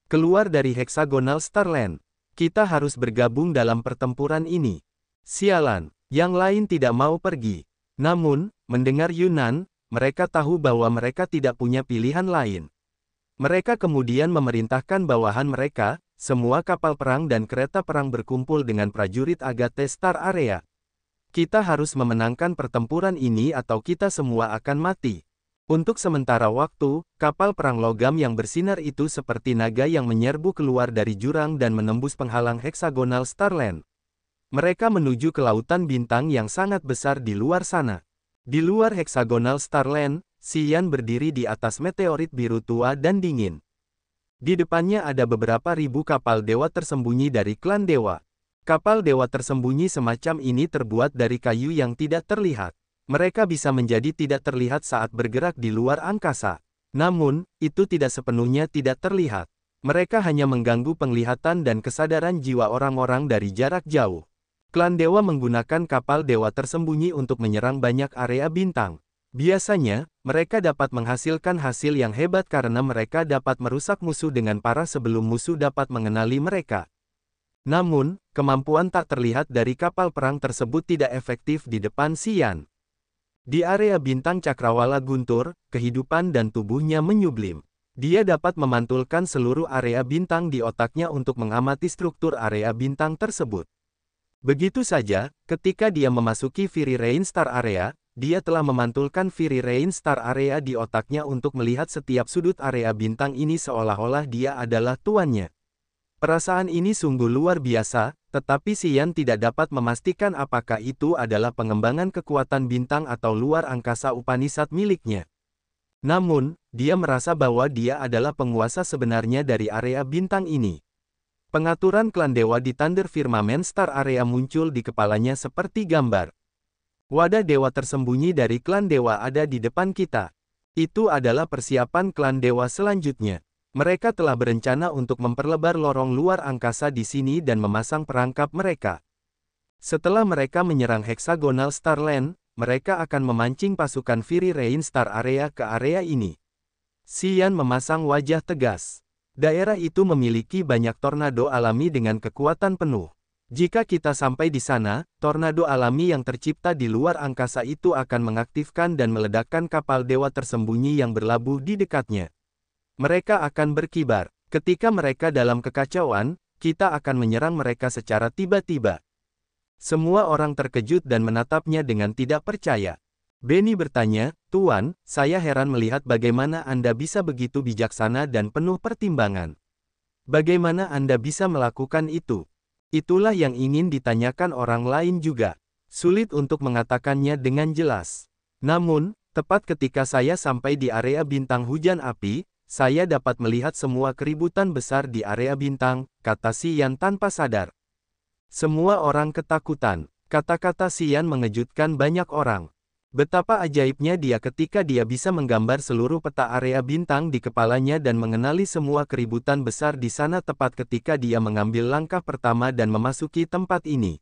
Keluar dari Hexagonal Starland. Kita harus bergabung dalam pertempuran ini. Sialan, yang lain tidak mau pergi. Namun, mendengar Yunnan, mereka tahu bahwa mereka tidak punya pilihan lain. Mereka kemudian memerintahkan bawahan mereka, semua kapal perang dan kereta perang berkumpul dengan prajurit Agate Star Area. Kita harus memenangkan pertempuran ini atau kita semua akan mati. Untuk sementara waktu, kapal perang logam yang bersinar itu seperti naga yang menyerbu keluar dari jurang dan menembus penghalang Hexagonal Starland. Mereka menuju ke lautan bintang yang sangat besar di luar sana. Di luar Hexagonal Starland, Xian berdiri di atas meteorit biru tua dan dingin. Di depannya ada beberapa ribu kapal dewa tersembunyi dari klan dewa. Kapal dewa tersembunyi semacam ini terbuat dari kayu yang tidak terlihat. Mereka bisa menjadi tidak terlihat saat bergerak di luar angkasa. Namun, itu tidak sepenuhnya tidak terlihat. Mereka hanya mengganggu penglihatan dan kesadaran jiwa orang-orang dari jarak jauh. Klan dewa menggunakan kapal dewa tersembunyi untuk menyerang banyak area bintang. Biasanya, mereka dapat menghasilkan hasil yang hebat karena mereka dapat merusak musuh dengan parah sebelum musuh dapat mengenali mereka. Namun, kemampuan tak terlihat dari kapal perang tersebut tidak efektif di depan Xian. Di area bintang cakrawala guntur, kehidupan dan tubuhnya menyublim. Dia dapat memantulkan seluruh area bintang di otaknya untuk mengamati struktur area bintang tersebut. Begitu saja, ketika dia memasuki Fury Rain Star Area, dia telah memantulkan Fury Rain Star Area di otaknya untuk melihat setiap sudut area bintang ini seolah-olah dia adalah tuannya. Perasaan ini sungguh luar biasa, tetapi Xian tidak dapat memastikan apakah itu adalah pengembangan kekuatan bintang atau luar angkasa Upanishad miliknya. Namun, dia merasa bahwa dia adalah penguasa sebenarnya dari area bintang ini. Pengaturan klan dewa di Thunder Firmament Star Area muncul di kepalanya seperti gambar. Wadah dewa tersembunyi dari klan dewa ada di depan kita. Itu adalah persiapan klan dewa selanjutnya. Mereka telah berencana untuk memperlebar lorong luar angkasa di sini dan memasang perangkap mereka. Setelah mereka menyerang Hexagonal Starland, mereka akan memancing pasukan Fury Rain Star Area ke area ini. Xian memasang wajah tegas. Daerah itu memiliki banyak tornado alami dengan kekuatan penuh. Jika kita sampai di sana, tornado alami yang tercipta di luar angkasa itu akan mengaktifkan dan meledakkan kapal dewa tersembunyi yang berlabuh di dekatnya. Mereka akan berkibar. Ketika mereka dalam kekacauan, kita akan menyerang mereka secara tiba-tiba. Semua orang terkejut dan menatapnya dengan tidak percaya. Benny bertanya, Tuan, saya heran melihat bagaimana Anda bisa begitu bijaksana dan penuh pertimbangan. Bagaimana Anda bisa melakukan itu? Itulah yang ingin ditanyakan orang lain juga. Sulit untuk mengatakannya dengan jelas. Namun, Tepat ketika saya sampai di area bintang hujan api, saya dapat melihat semua keributan besar di area bintang, kata Xian tanpa sadar. Semua orang ketakutan. Kata-kata Xian mengejutkan banyak orang. Betapa ajaibnya dia ketika dia bisa menggambar seluruh peta area bintang di kepalanya dan mengenali semua keributan besar di sana tepat ketika dia mengambil langkah pertama dan memasuki tempat ini.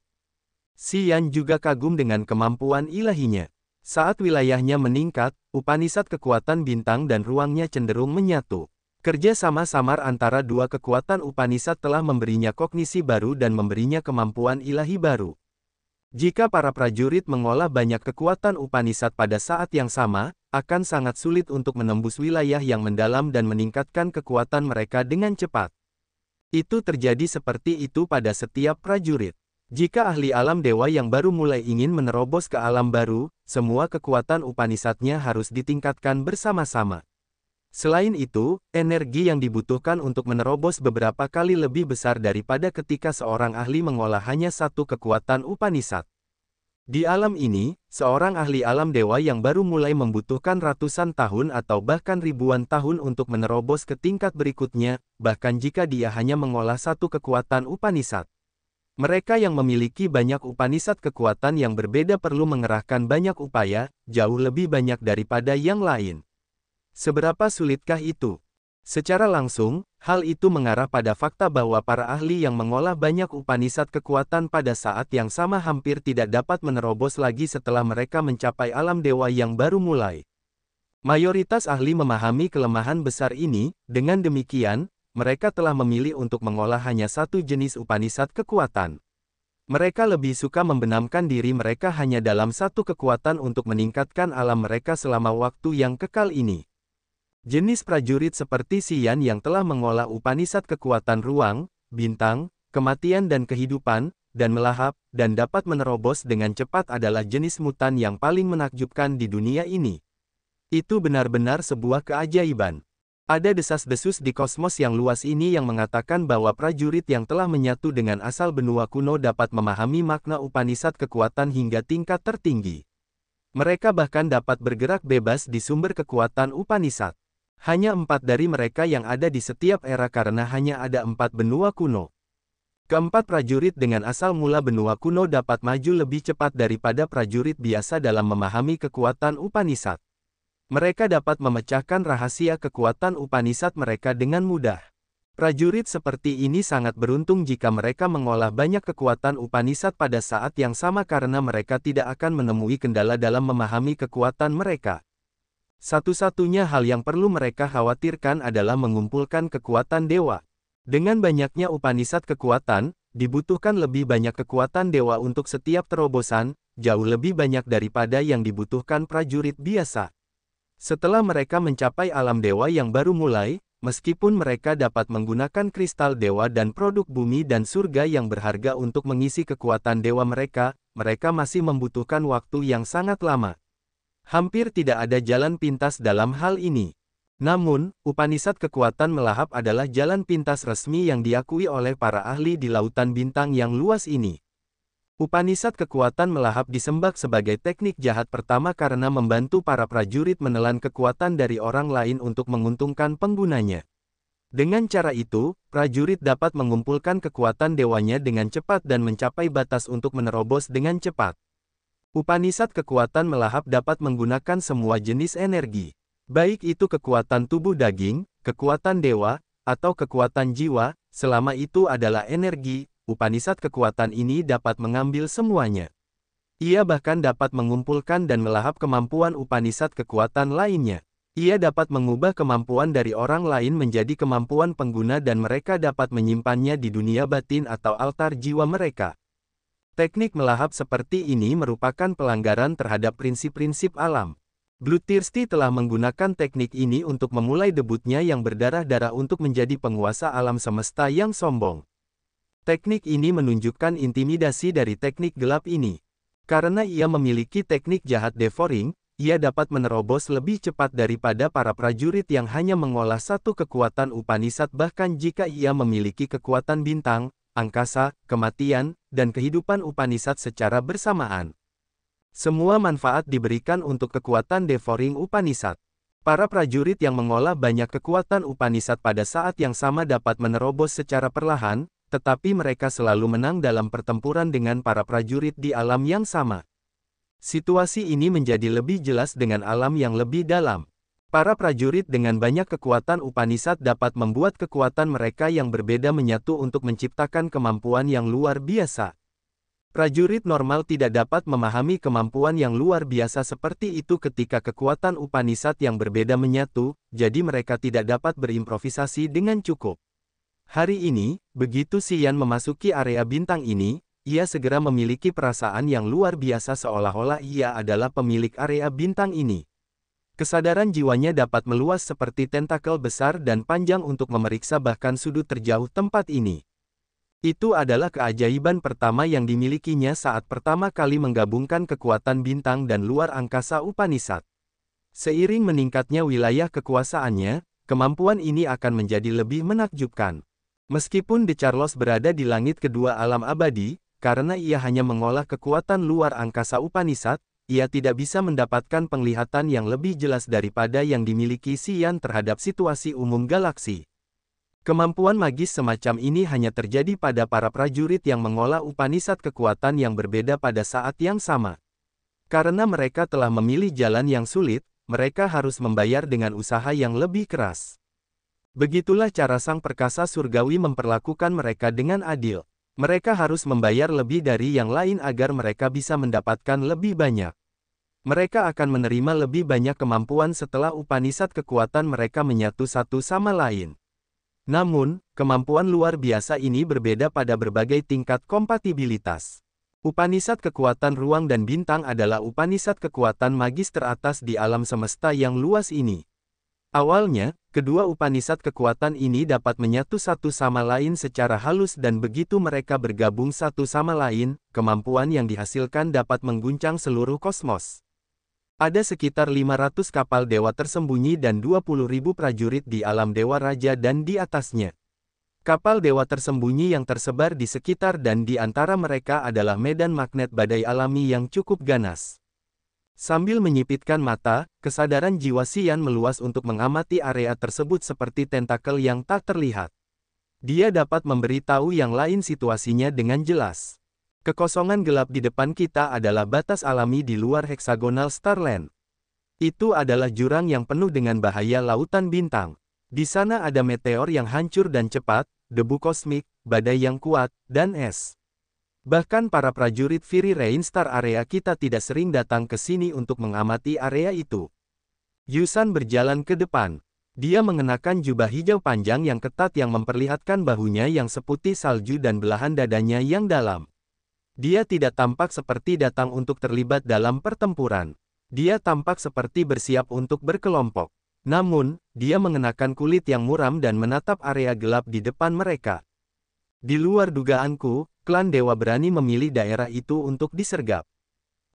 Xian juga kagum dengan kemampuan ilahinya. Saat wilayahnya meningkat, Upanishad kekuatan bintang dan ruangnya cenderung menyatu. Kerja sama samar antara dua kekuatan Upanishad telah memberinya kognisi baru dan memberinya kemampuan ilahi baru. Jika para prajurit mengolah banyak kekuatan Upanishad pada saat yang sama, akan sangat sulit untuk menembus wilayah yang mendalam dan meningkatkan kekuatan mereka dengan cepat. Itu terjadi seperti itu pada setiap prajurit. Jika ahli alam dewa yang baru mulai ingin menerobos ke alam baru, semua kekuatan Upanishad-nya harus ditingkatkan bersama-sama. Selain itu, energi yang dibutuhkan untuk menerobos beberapa kali lebih besar daripada ketika seorang ahli mengolah hanya satu kekuatan Upanishad. Di alam ini, seorang ahli alam dewa yang baru mulai membutuhkan ratusan tahun atau bahkan ribuan tahun untuk menerobos ke tingkat berikutnya, bahkan jika dia hanya mengolah satu kekuatan Upanishad. Mereka yang memiliki banyak Upanishad kekuatan yang berbeda perlu mengerahkan banyak upaya, jauh lebih banyak daripada yang lain. Seberapa sulitkah itu? Secara langsung, hal itu mengarah pada fakta bahwa para ahli yang mengolah banyak Upanishad kekuatan pada saat yang sama hampir tidak dapat menerobos lagi setelah mereka mencapai alam dewa yang baru mulai. Mayoritas ahli memahami kelemahan besar ini, dengan demikian, mereka telah memilih untuk mengolah hanya satu jenis Upanishad kekuatan. Mereka lebih suka membenamkan diri mereka hanya dalam satu kekuatan untuk meningkatkan alam mereka selama waktu yang kekal ini. Jenis prajurit seperti Xian yang telah mengolah Upanishad kekuatan ruang, bintang, kematian dan kehidupan, dan melahap, dan dapat menerobos dengan cepat adalah jenis mutan yang paling menakjubkan di dunia ini. Itu benar-benar sebuah keajaiban. Ada desas-desus di kosmos yang luas ini yang mengatakan bahwa prajurit yang telah menyatu dengan asal benua kuno dapat memahami makna Upanishad kekuatan hingga tingkat tertinggi. Mereka bahkan dapat bergerak bebas di sumber kekuatan Upanishad. Hanya 4 dari mereka yang ada di setiap era karena hanya ada 4 benua kuno. Keempat prajurit dengan asal mula benua kuno dapat maju lebih cepat daripada prajurit biasa dalam memahami kekuatan Upanishad. Mereka dapat memecahkan rahasia kekuatan Upanishad mereka dengan mudah. Prajurit seperti ini sangat beruntung jika mereka mengolah banyak kekuatan Upanishad pada saat yang sama karena mereka tidak akan menemui kendala dalam memahami kekuatan mereka. Satu-satunya hal yang perlu mereka khawatirkan adalah mengumpulkan kekuatan dewa. Dengan banyaknya Upanishad kekuatan, dibutuhkan lebih banyak kekuatan dewa untuk setiap terobosan, jauh lebih banyak daripada yang dibutuhkan prajurit biasa. Setelah mereka mencapai alam dewa yang baru mulai, meskipun mereka dapat menggunakan kristal dewa dan produk bumi dan surga yang berharga untuk mengisi kekuatan dewa mereka, mereka masih membutuhkan waktu yang sangat lama. Hampir tidak ada jalan pintas dalam hal ini. Namun, Upanishad kekuatan melahap adalah jalan pintas resmi yang diakui oleh para ahli di lautan bintang yang luas ini. Upanishad kekuatan melahap disembah sebagai teknik jahat pertama karena membantu para prajurit menelan kekuatan dari orang lain untuk menguntungkan penggunanya. Dengan cara itu, prajurit dapat mengumpulkan kekuatan dewanya dengan cepat dan mencapai batas untuk menerobos dengan cepat. Upanishad kekuatan melahap dapat menggunakan semua jenis energi. Baik itu kekuatan tubuh daging, kekuatan dewa, atau kekuatan jiwa, selama itu adalah energi, Upanishad kekuatan ini dapat mengambil semuanya. Ia bahkan dapat mengumpulkan dan melahap kemampuan Upanishad kekuatan lainnya. Ia dapat mengubah kemampuan dari orang lain menjadi kemampuan pengguna dan mereka dapat menyimpannya di dunia batin atau altar jiwa mereka. Teknik melahap seperti ini merupakan pelanggaran terhadap prinsip-prinsip alam. Bloodthirsty telah menggunakan teknik ini untuk memulai debutnya yang berdarah-darah untuk menjadi penguasa alam semesta yang sombong. Teknik ini menunjukkan intimidasi dari teknik gelap ini. Karena ia memiliki teknik jahat devouring, ia dapat menerobos lebih cepat daripada para prajurit yang hanya mengolah satu kekuatan Upanishad bahkan jika ia memiliki kekuatan bintang, angkasa, kematian, dan kehidupan Upanishad secara bersamaan. Semua manfaat diberikan untuk kekuatan Devouring Upanishad. Para prajurit yang mengolah banyak kekuatan Upanishad pada saat yang sama dapat menerobos secara perlahan, tetapi mereka selalu menang dalam pertempuran dengan para prajurit di alam yang sama. Situasi ini menjadi lebih jelas dengan alam yang lebih dalam. Para prajurit dengan banyak kekuatan Upanishad dapat membuat kekuatan mereka yang berbeda menyatu untuk menciptakan kemampuan yang luar biasa. Prajurit normal tidak dapat memahami kemampuan yang luar biasa seperti itu ketika kekuatan Upanishad yang berbeda menyatu, jadi mereka tidak dapat berimprovisasi dengan cukup. Hari ini, begitu Xian memasuki area bintang ini, ia segera memiliki perasaan yang luar biasa seolah-olah ia adalah pemilik area bintang ini. Kesadaran jiwanya dapat meluas seperti tentakel besar dan panjang untuk memeriksa bahkan sudut terjauh tempat ini. Itu adalah keajaiban pertama yang dimilikinya saat pertama kali menggabungkan kekuatan bintang dan luar angkasa Upanishad. Seiring meningkatnya wilayah kekuasaannya, kemampuan ini akan menjadi lebih menakjubkan. Meskipun De Charlos berada di langit kedua alam abadi, karena ia hanya mengolah kekuatan luar angkasa Upanishad, ia tidak bisa mendapatkan penglihatan yang lebih jelas daripada yang dimiliki Xian terhadap situasi umum galaksi. Kemampuan magis semacam ini hanya terjadi pada para prajurit yang mengolah Upanishad kekuatan yang berbeda pada saat yang sama. Karena mereka telah memilih jalan yang sulit, mereka harus membayar dengan usaha yang lebih keras. Begitulah cara Sang Perkasa Surgawi memperlakukan mereka dengan adil. Mereka harus membayar lebih dari yang lain agar mereka bisa mendapatkan lebih banyak. Mereka akan menerima lebih banyak kemampuan setelah Upanishad kekuatan mereka menyatu satu sama lain. Namun, kemampuan luar biasa ini berbeda pada berbagai tingkat kompatibilitas. Upanishad kekuatan ruang dan bintang adalah Upanishad kekuatan magis teratas di alam semesta yang luas ini. Awalnya, kedua Upanishad kekuatan ini dapat menyatu satu sama lain secara halus dan begitu mereka bergabung satu sama lain, kemampuan yang dihasilkan dapat mengguncang seluruh kosmos. Ada sekitar 500 kapal dewa tersembunyi dan 20.000 prajurit di alam dewa raja dan di atasnya. Kapal dewa tersembunyi yang tersebar di sekitar dan di antara mereka adalah medan magnet badai alami yang cukup ganas. Sambil menyipitkan mata, kesadaran jiwa Xian meluas untuk mengamati area tersebut seperti tentakel yang tak terlihat. Dia dapat memberitahu yang lain situasinya dengan jelas. Kekosongan gelap di depan kita adalah batas alami di luar heksagonal Starland. Itu adalah jurang yang penuh dengan bahaya lautan bintang. Di sana ada meteor yang hancur dan cepat, debu kosmik, badai yang kuat, dan es. Bahkan para prajurit Fury Rain Star area kita tidak sering datang ke sini untuk mengamati area itu. Yusan berjalan ke depan. Dia mengenakan jubah hijau panjang yang ketat yang memperlihatkan bahunya yang seputih salju dan belahan dadanya yang dalam. Dia tidak tampak seperti datang untuk terlibat dalam pertempuran. Dia tampak seperti bersiap untuk berkelompok. Namun, dia mengenakan kulit yang muram dan menatap area gelap di depan mereka. Di luar dugaanku, klan dewa berani memilih daerah itu untuk disergap.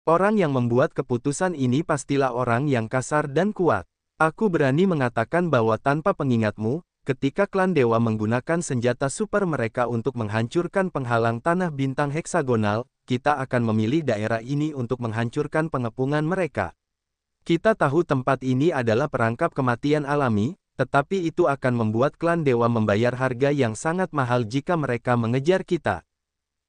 Orang yang membuat keputusan ini pastilah orang yang kasar dan kuat. Aku berani mengatakan bahwa tanpa pengingatmu, ketika klan dewa menggunakan senjata super mereka untuk menghancurkan penghalang tanah bintang heksagonal, kita akan memilih daerah ini untuk menghancurkan pengepungan mereka. Kita tahu tempat ini adalah perangkap kematian alami, tetapi itu akan membuat klan dewa membayar harga yang sangat mahal jika mereka mengejar kita.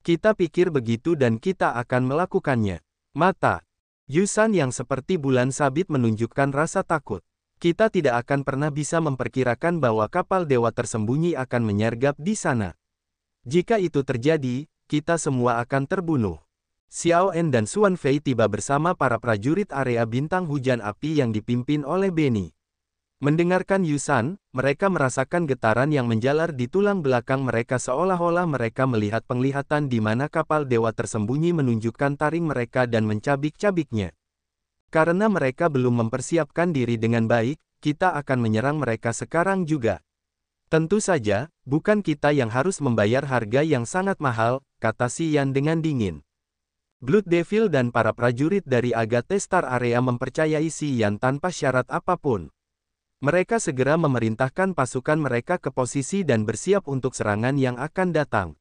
Kita pikir begitu dan kita akan melakukannya. Mata Yusan yang seperti bulan sabit menunjukkan rasa takut. Kita tidak akan pernah bisa memperkirakan bahwa kapal dewa tersembunyi akan menyergap di sana. Jika itu terjadi, kita semua akan terbunuh. Xiao En dan Xuan Fei tiba bersama para prajurit area bintang hujan api yang dipimpin oleh Benny. Mendengarkan Yusan, mereka merasakan getaran yang menjalar di tulang belakang mereka seolah-olah mereka melihat penglihatan di mana kapal dewa tersembunyi menunjukkan taring mereka dan mencabik-cabiknya. Karena mereka belum mempersiapkan diri dengan baik, kita akan menyerang mereka sekarang juga. Tentu saja, bukan kita yang harus membayar harga yang sangat mahal, kata Xian dengan dingin. Blood Devil dan para prajurit dari Agathe Star Area mempercayai Xian tanpa syarat apapun. Mereka segera memerintahkan pasukan mereka ke posisi dan bersiap untuk serangan yang akan datang.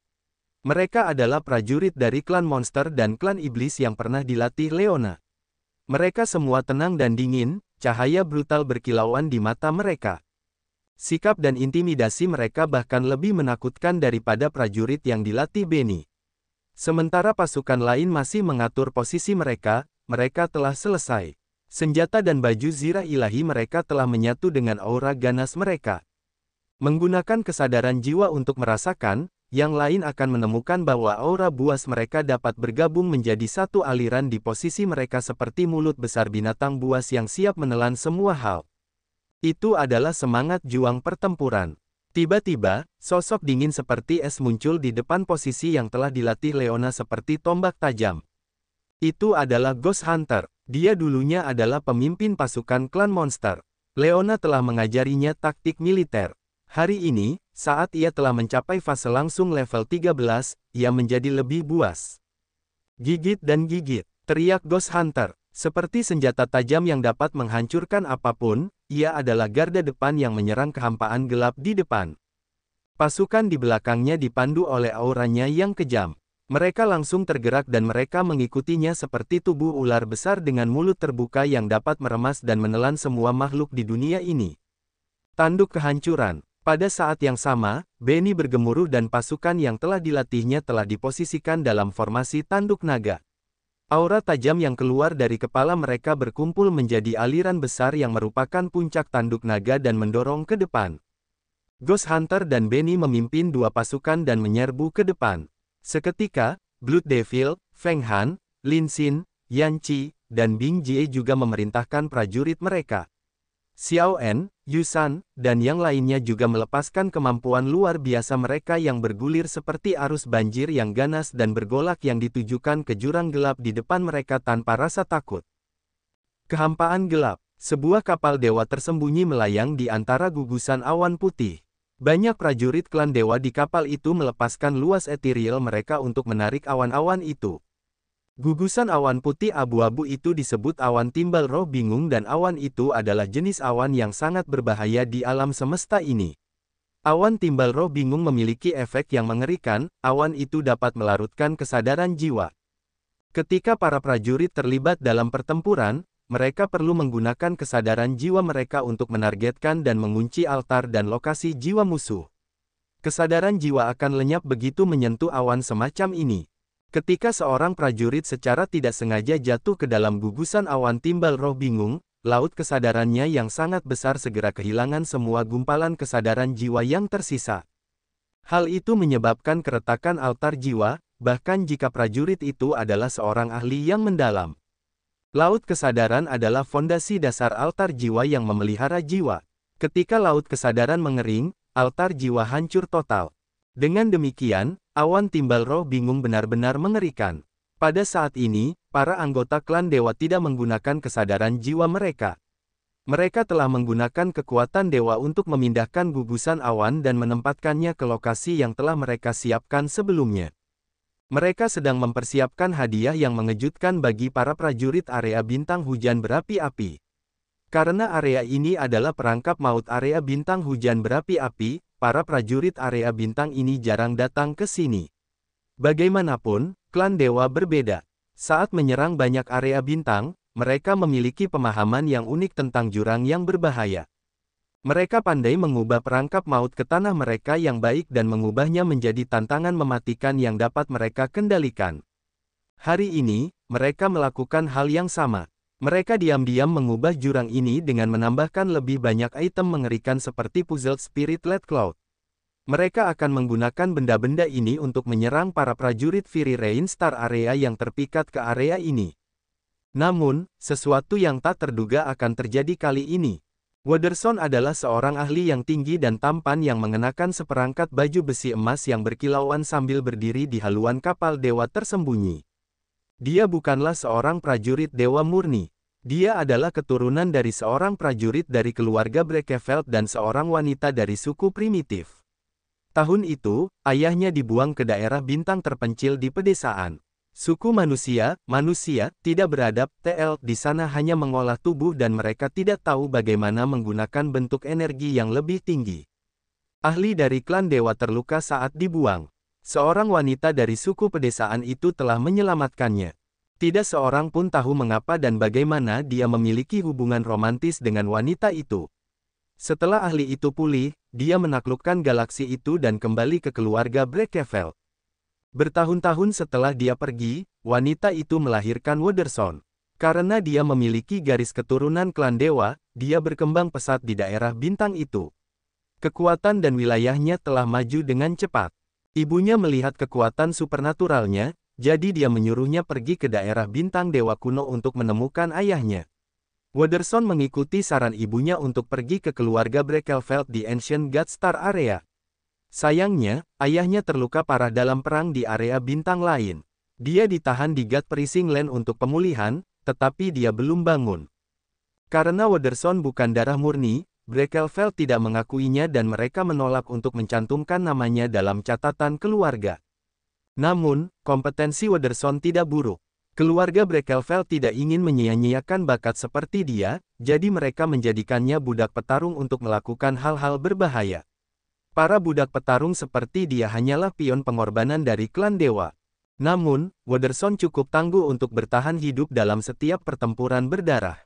Mereka adalah prajurit dari klan monster dan klan iblis yang pernah dilatih Leona. Mereka semua tenang dan dingin, cahaya brutal berkilauan di mata mereka. Sikap dan intimidasi mereka bahkan lebih menakutkan daripada prajurit yang dilatih Benny. Sementara pasukan lain masih mengatur posisi mereka, mereka telah selesai. Senjata dan baju zirah ilahi mereka telah menyatu dengan aura ganas mereka. Menggunakan kesadaran jiwa untuk merasakan, yang lain akan menemukan bahwa aura buas mereka dapat bergabung menjadi satu aliran di posisi mereka seperti mulut besar binatang buas yang siap menelan semua hal. Itu adalah semangat juang pertempuran. Tiba-tiba, sosok dingin seperti es muncul di depan posisi yang telah dilatih Leona seperti tombak tajam. Itu adalah Ghost Hunter. Dia dulunya adalah pemimpin pasukan klan monster. Leona telah mengajarinya taktik militer. Hari ini, saat ia telah mencapai fase langsung level 13, ia menjadi lebih buas. Gigit dan gigit, teriak Ghost Hunter. Seperti senjata tajam yang dapat menghancurkan apapun, ia adalah garda depan yang menyerang kehampaan gelap di depan. Pasukan di belakangnya dipandu oleh auranya yang kejam. Mereka langsung tergerak dan mereka mengikutinya seperti tubuh ular besar dengan mulut terbuka yang dapat meremas dan menelan semua makhluk di dunia ini. Tanduk kehancuran. Pada saat yang sama, Benny bergemuruh dan pasukan yang telah dilatihnya telah diposisikan dalam formasi tanduk naga. Aura tajam yang keluar dari kepala mereka berkumpul menjadi aliran besar yang merupakan puncak tanduk naga dan mendorong ke depan. Ghost Hunter dan Benny memimpin dua pasukan dan menyerbu ke depan. Seketika, Blood Devil, Feng Han, Lin Xin, Yan Qi, dan Bing Jie juga memerintahkan prajurit mereka. Xiao En, Yusan, dan yang lainnya juga melepaskan kemampuan luar biasa mereka yang bergulir seperti arus banjir yang ganas dan bergolak yang ditujukan ke jurang gelap di depan mereka tanpa rasa takut. Kehampaan gelap, sebuah kapal dewa tersembunyi melayang di antara gugusan awan putih. Banyak prajurit klan dewa di kapal itu melepaskan luas ethereal mereka untuk menarik awan-awan itu. Gugusan awan putih abu-abu itu disebut awan timbal roh bingung dan awan itu adalah jenis awan yang sangat berbahaya di alam semesta ini. Awan timbal roh bingung memiliki efek yang mengerikan, awan itu dapat melarutkan kesadaran jiwa. Ketika para prajurit terlibat dalam pertempuran, mereka perlu menggunakan kesadaran jiwa mereka untuk menargetkan dan mengunci altar dan lokasi jiwa musuh. Kesadaran jiwa akan lenyap begitu menyentuh awan semacam ini. Ketika seorang prajurit secara tidak sengaja jatuh ke dalam gugusan awan timbal roh bingung, laut kesadarannya yang sangat besar segera kehilangan semua gumpalan kesadaran jiwa yang tersisa. Hal itu menyebabkan keretakan altar jiwa, bahkan jika prajurit itu adalah seorang ahli yang mendalam. Laut kesadaran adalah fondasi dasar altar jiwa yang memelihara jiwa. Ketika laut kesadaran mengering, altar jiwa hancur total. Dengan demikian, awan timbal roh bingung benar-benar mengerikan. Pada saat ini, para anggota klan dewa tidak menggunakan kesadaran jiwa mereka. Mereka telah menggunakan kekuatan dewa untuk memindahkan gugusan awan dan menempatkannya ke lokasi yang telah mereka siapkan sebelumnya. Mereka sedang mempersiapkan hadiah yang mengejutkan bagi para prajurit area bintang hujan berapi-api. Karena area ini adalah perangkap maut area bintang hujan berapi-api, para prajurit area bintang ini jarang datang ke sini. Bagaimanapun, klan dewa berbeda. Saat menyerang banyak area bintang, mereka memiliki pemahaman yang unik tentang jurang yang berbahaya. Mereka pandai mengubah perangkap maut ke tanah mereka yang baik dan mengubahnya menjadi tantangan mematikan yang dapat mereka kendalikan. Hari ini, mereka melakukan hal yang sama. Mereka diam-diam mengubah jurang ini dengan menambahkan lebih banyak item mengerikan seperti puzzle Spirit Led Cloud. Mereka akan menggunakan benda-benda ini untuk menyerang para prajurit Fury Rain Star area yang terpikat ke area ini. Namun, sesuatu yang tak terduga akan terjadi kali ini. Waterson adalah seorang ahli yang tinggi dan tampan yang mengenakan seperangkat baju besi emas yang berkilauan sambil berdiri di haluan kapal dewa tersembunyi. Dia bukanlah seorang prajurit dewa murni. Dia adalah keturunan dari seorang prajurit dari keluarga Brekeveld dan seorang wanita dari suku primitif. Tahun itu, ayahnya dibuang ke daerah bintang terpencil di pedesaan. Suku manusia tidak beradab, di sana hanya mengolah tubuh dan mereka tidak tahu bagaimana menggunakan bentuk energi yang lebih tinggi. Ahli dari klan dewa terluka saat dibuang. Seorang wanita dari suku pedesaan itu telah menyelamatkannya. Tidak seorang pun tahu mengapa dan bagaimana dia memiliki hubungan romantis dengan wanita itu. Setelah ahli itu pulih, dia menaklukkan galaksi itu dan kembali ke keluarga Brekeveld. Bertahun-tahun setelah dia pergi, wanita itu melahirkan Wonderson. Karena dia memiliki garis keturunan klan dewa, dia berkembang pesat di daerah bintang itu. Kekuatan dan wilayahnya telah maju dengan cepat. Ibunya melihat kekuatan supernaturalnya, jadi dia menyuruhnya pergi ke daerah bintang dewa kuno untuk menemukan ayahnya. Wonderson mengikuti saran ibunya untuk pergi ke keluarga Brekeveld di Ancient God Star Area. Sayangnya, ayahnya terluka parah dalam perang di area bintang lain. Dia ditahan di God Pricing Land untuk pemulihan, tetapi dia belum bangun. Karena Wonderson bukan darah murni, Brekeveld tidak mengakuinya dan mereka menolak untuk mencantumkan namanya dalam catatan keluarga. Namun, kompetensi Wonderson tidak buruk. Keluarga Brekeveld tidak ingin menyia-nyiakan bakat seperti dia, jadi mereka menjadikannya budak petarung untuk melakukan hal-hal berbahaya. Para budak petarung seperti dia hanyalah pion pengorbanan dari klan dewa. Namun, Wonderson cukup tangguh untuk bertahan hidup dalam setiap pertempuran berdarah.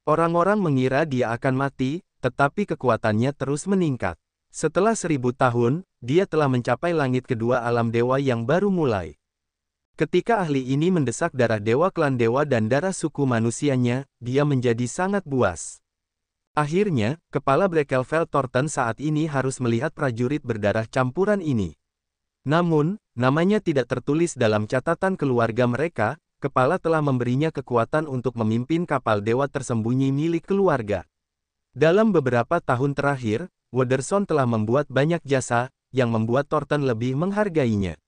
Orang-orang mengira dia akan mati, tetapi kekuatannya terus meningkat. Setelah 1000 tahun, dia telah mencapai langit kedua alam dewa yang baru mulai. Ketika ahli ini mendesak darah dewa klan dewa dan darah suku manusianya, dia menjadi sangat buas. Akhirnya, kepala Brekeveld Thornton saat ini harus melihat prajurit berdarah campuran ini. Namun, namanya tidak tertulis dalam catatan keluarga mereka, kepala telah memberinya kekuatan untuk memimpin kapal dewa tersembunyi milik keluarga. Dalam beberapa tahun terakhir, Wonderson telah membuat banyak jasa, yang membuat Thornton lebih menghargainya.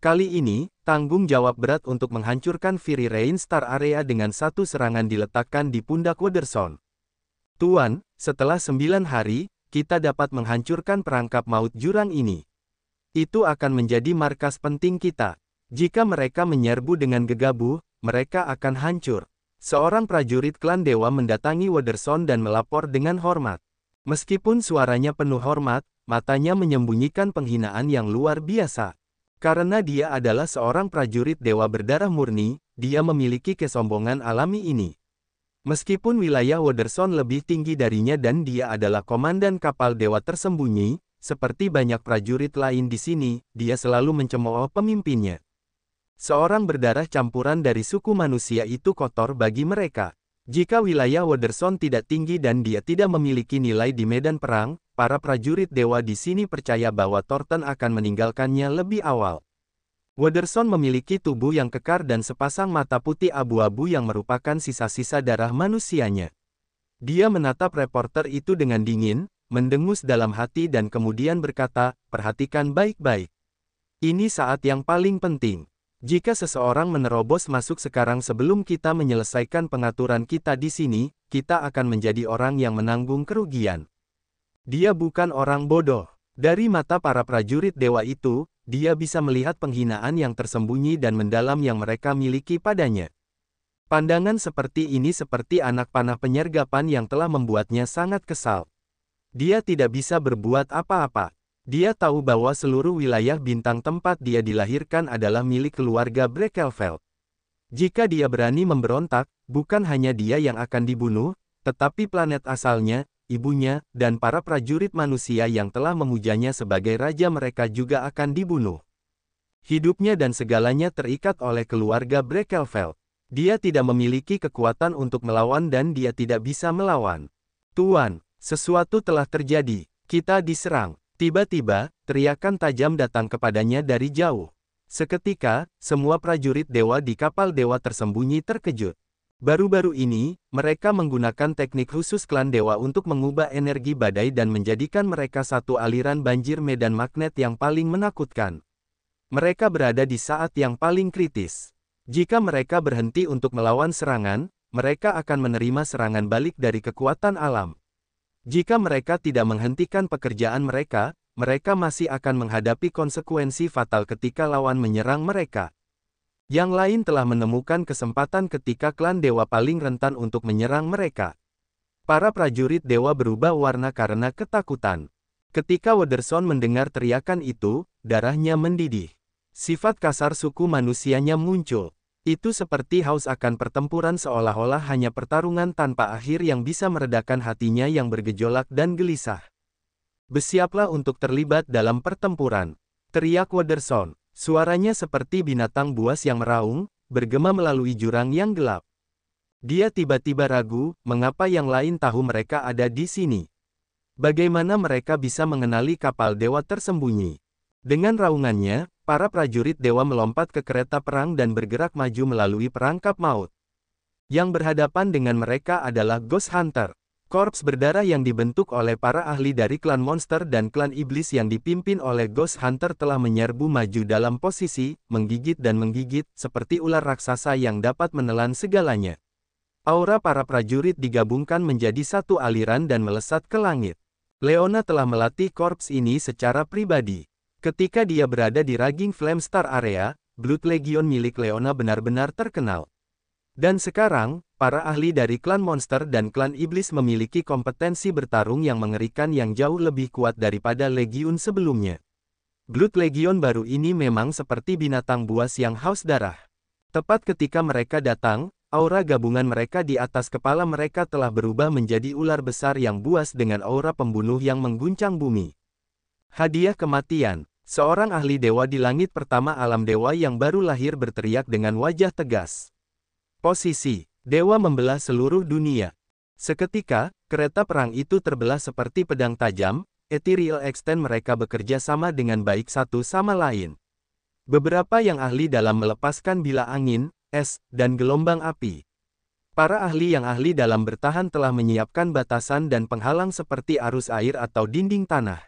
Kali ini, tanggung jawab berat untuk menghancurkan Fiery Rain Star Area dengan satu serangan diletakkan di pundak Wonderson. Tuan, setelah 9 hari, kita dapat menghancurkan perangkap maut jurang ini. Itu akan menjadi markas penting kita. Jika mereka menyerbu dengan gegabah, mereka akan hancur. Seorang prajurit klan dewa mendatangi Wonderson dan melapor dengan hormat. Meskipun suaranya penuh hormat, matanya menyembunyikan penghinaan yang luar biasa. Karena dia adalah seorang prajurit dewa berdarah murni, dia memiliki kesombongan alami ini. Meskipun wilayah Wonderson lebih tinggi darinya dan dia adalah komandan kapal dewa tersembunyi, seperti banyak prajurit lain di sini, dia selalu mencemooh pemimpinnya. Seorang berdarah campuran dari suku manusia itu kotor bagi mereka. Jika wilayah Wonderson tidak tinggi dan dia tidak memiliki nilai di medan perang, para prajurit dewa di sini percaya bahwa Thornton akan meninggalkannya lebih awal. Wonderson memiliki tubuh yang kekar dan sepasang mata putih abu-abu yang merupakan sisa-sisa darah manusianya. Dia menatap reporter itu dengan dingin, mendengus dalam hati dan kemudian berkata, "Perhatikan baik-baik. Ini saat yang paling penting. Jika seseorang menerobos masuk sekarang sebelum kita menyelesaikan pengaturan kita di sini, kita akan menjadi orang yang menanggung kerugian." Dia bukan orang bodoh. Dari mata para prajurit dewa itu, dia bisa melihat penghinaan yang tersembunyi dan mendalam yang mereka miliki padanya. Pandangan seperti ini seperti anak panah penyergapan yang telah membuatnya sangat kesal. Dia tidak bisa berbuat apa-apa. Dia tahu bahwa seluruh wilayah bintang tempat dia dilahirkan adalah milik keluarga Brekeveld. Jika dia berani memberontak, bukan hanya dia yang akan dibunuh, tetapi planet asalnya, ibunya, dan para prajurit manusia yang telah memujanya sebagai raja mereka juga akan dibunuh. Hidupnya dan segalanya terikat oleh keluarga Brekeveld. Dia tidak memiliki kekuatan untuk melawan dan dia tidak bisa melawan. Tuan, sesuatu telah terjadi. Kita diserang. Tiba-tiba, teriakan tajam datang kepadanya dari jauh. Seketika, semua prajurit dewa di kapal dewa tersembunyi terkejut. Baru-baru ini, mereka menggunakan teknik khusus klan dewa untuk mengubah energi badai dan menjadikan mereka satu aliran banjir medan magnet yang paling menakutkan. Mereka berada di saat yang paling kritis. Jika mereka berhenti untuk melawan serangan, mereka akan menerima serangan balik dari kekuatan alam. Jika mereka tidak menghentikan pekerjaan mereka, mereka masih akan menghadapi konsekuensi fatal ketika lawan menyerang mereka. Yang lain telah menemukan kesempatan ketika klan dewa paling rentan untuk menyerang mereka. Para prajurit dewa berubah warna karena ketakutan. Ketika Wonderson mendengar teriakan itu, darahnya mendidih. Sifat kasar suku manusianya muncul. Itu seperti haus akan pertempuran seolah-olah hanya pertarungan tanpa akhir yang bisa meredakan hatinya yang bergejolak dan gelisah. "Bersiaplah untuk terlibat dalam pertempuran," teriak Wonderson. Suaranya seperti binatang buas yang meraung, bergema melalui jurang yang gelap. Dia tiba-tiba ragu, mengapa yang lain tahu mereka ada di sini? Bagaimana mereka bisa mengenali kapal dewa tersembunyi? Dengan raungannya, para prajurit dewa melompat ke kereta perang dan bergerak maju melalui perangkap maut. Yang berhadapan dengan mereka adalah Ghost Hunter, korps berdarah yang dibentuk oleh para ahli dari klan monster dan klan iblis yang dipimpin oleh Ghost Hunter telah menyerbu maju dalam posisi, menggigit dan menggigit, seperti ular raksasa yang dapat menelan segalanya. Aura para prajurit digabungkan menjadi satu aliran dan melesat ke langit. Leona telah melatih korps ini secara pribadi. Ketika dia berada di Raging Flame Star Area, Blood Legion milik Leona benar-benar terkenal. Dan sekarang, para ahli dari klan monster dan klan iblis memiliki kompetensi bertarung yang mengerikan yang jauh lebih kuat daripada legiun sebelumnya. Blood Legion baru ini memang seperti binatang buas yang haus darah. Tepat ketika mereka datang, aura gabungan mereka di atas kepala mereka telah berubah menjadi ular besar yang buas dengan aura pembunuh yang mengguncang bumi. Hadiah kematian. Seorang ahli dewa di langit pertama alam dewa yang baru lahir berteriak dengan wajah tegas. Posisi. Dewa membelah seluruh dunia. Seketika, kereta perang itu terbelah seperti pedang tajam. Ethereal Extend mereka bekerja sama dengan baik satu sama lain. Beberapa yang ahli dalam melepaskan bila angin, es, dan gelombang api. Para ahli yang ahli dalam bertahan telah menyiapkan batasan dan penghalang seperti arus air atau dinding tanah.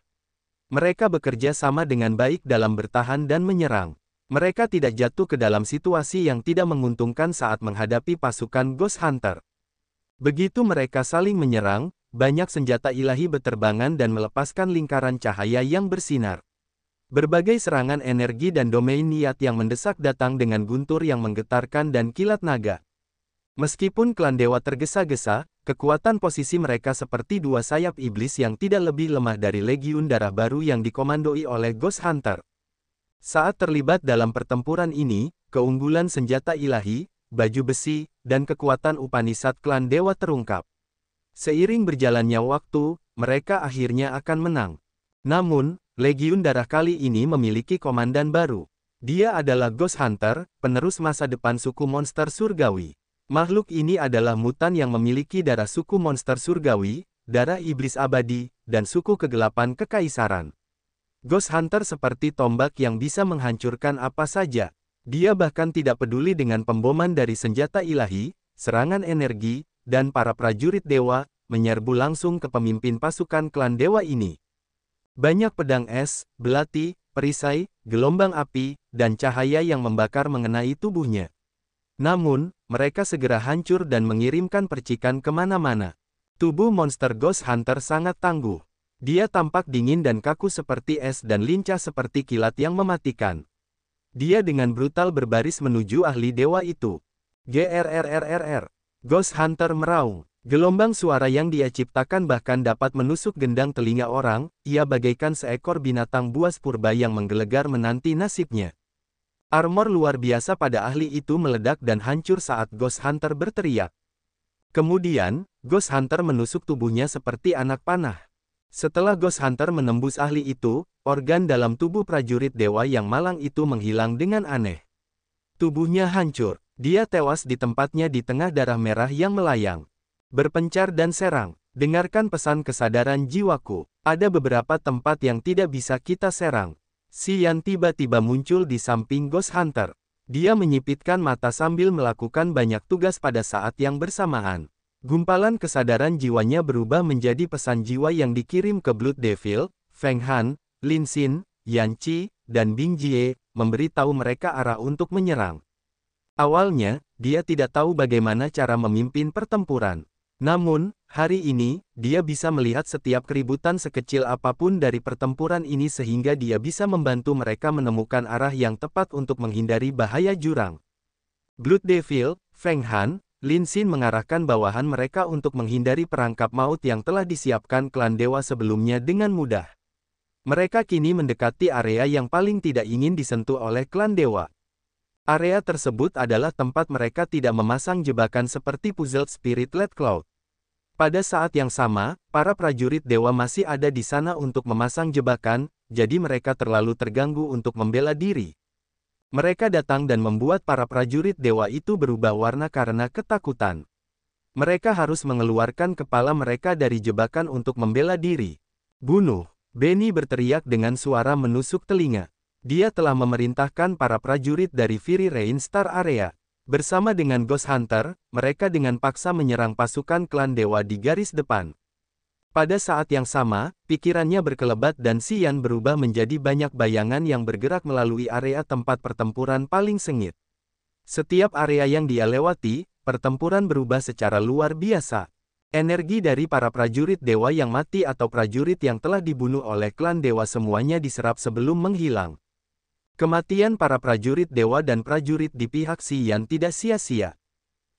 Mereka bekerja sama dengan baik dalam bertahan dan menyerang. Mereka tidak jatuh ke dalam situasi yang tidak menguntungkan saat menghadapi pasukan Ghost Hunter. Begitu mereka saling menyerang, banyak senjata ilahi berterbangan dan melepaskan lingkaran cahaya yang bersinar. Berbagai serangan energi dan domain niat yang mendesak datang dengan guntur yang menggetarkan dan kilat naga. Meskipun klan dewa tergesa-gesa, kekuatan posisi mereka seperti dua sayap iblis yang tidak lebih lemah dari legiun darah baru yang dikomandoi oleh Ghost Hunter. Saat terlibat dalam pertempuran ini, keunggulan senjata ilahi, baju besi, dan kekuatan Upanishad klan dewa terungkap. Seiring berjalannya waktu, mereka akhirnya akan menang. Namun, legiun darah kali ini memiliki komandan baru. Dia adalah Ghost Hunter, penerus masa depan suku monster surgawi. Makhluk ini adalah mutan yang memiliki darah suku monster surgawi, darah iblis abadi, dan suku kegelapan kekaisaran. Ghost Hunter seperti tombak yang bisa menghancurkan apa saja. Dia bahkan tidak peduli dengan pemboman dari senjata ilahi, serangan energi, dan para prajurit dewa, menyerbu langsung ke pemimpin pasukan klan dewa ini. Banyak pedang es, belati, perisai, gelombang api, dan cahaya yang membakar mengenai tubuhnya. Namun, mereka segera hancur dan mengirimkan percikan kemana-mana. Tubuh monster Ghost Hunter sangat tangguh. Dia tampak dingin dan kaku seperti es dan lincah seperti kilat yang mematikan. Dia dengan brutal berbaris menuju ahli dewa itu. GRRRRR. Ghost Hunter meraung. Gelombang suara yang dia ciptakan bahkan dapat menusuk gendang telinga orang, ia bagaikan seekor binatang buas purba yang menggelegar menanti nasibnya. Armor luar biasa pada ahli itu meledak dan hancur saat Ghost Hunter berteriak. Kemudian, Ghost Hunter menusuk tubuhnya seperti anak panah. Setelah Ghost Hunter menembus ahli itu, organ dalam tubuh prajurit dewa yang malang itu menghilang dengan aneh. Tubuhnya hancur. Dia tewas di tempatnya di tengah darah merah yang melayang. Berpencar dan serang. Dengarkan pesan kesadaran jiwaku. Ada beberapa tempat yang tidak bisa kita serang. Xian tiba-tiba muncul di samping Ghost Hunter. Dia menyipitkan mata sambil melakukan banyak tugas pada saat yang bersamaan. Gumpalan kesadaran jiwanya berubah menjadi pesan jiwa yang dikirim ke Blood Devil, Feng Han, Lin Xin, Yan Qi, dan Bing Jie, memberitahu mereka arah untuk menyerang. Awalnya, dia tidak tahu bagaimana cara memimpin pertempuran. Namun, hari ini, dia bisa melihat setiap keributan sekecil apapun dari pertempuran ini sehingga dia bisa membantu mereka menemukan arah yang tepat untuk menghindari bahaya jurang. Blood Devil, Feng Han, Lin Xin mengarahkan bawahan mereka untuk menghindari perangkap maut yang telah disiapkan klan dewa sebelumnya dengan mudah. Mereka kini mendekati area yang paling tidak ingin disentuh oleh klan dewa. Area tersebut adalah tempat mereka tidak memasang jebakan seperti Puzzled Spirit Let Cloud. Pada saat yang sama, para prajurit dewa masih ada di sana untuk memasang jebakan, jadi mereka terlalu terganggu untuk membela diri. Mereka datang dan membuat para prajurit dewa itu berubah warna karena ketakutan. Mereka harus mengeluarkan kepala mereka dari jebakan untuk membela diri. Bunuh! Benny berteriak dengan suara menusuk telinga. Dia telah memerintahkan para prajurit dari Fury Rain Star Area. Bersama dengan Ghost Hunter, mereka dengan paksa menyerang pasukan klan dewa di garis depan. Pada saat yang sama, pikirannya berkelebat dan Xian berubah menjadi banyak bayangan yang bergerak melalui area tempat pertempuran paling sengit. Setiap area yang dia lewati, pertempuran berubah secara luar biasa. Energi dari para prajurit dewa yang mati atau prajurit yang telah dibunuh oleh klan dewa semuanya diserap sebelum menghilang. Kematian para prajurit dewa dan prajurit di pihak Xian tidak sia-sia.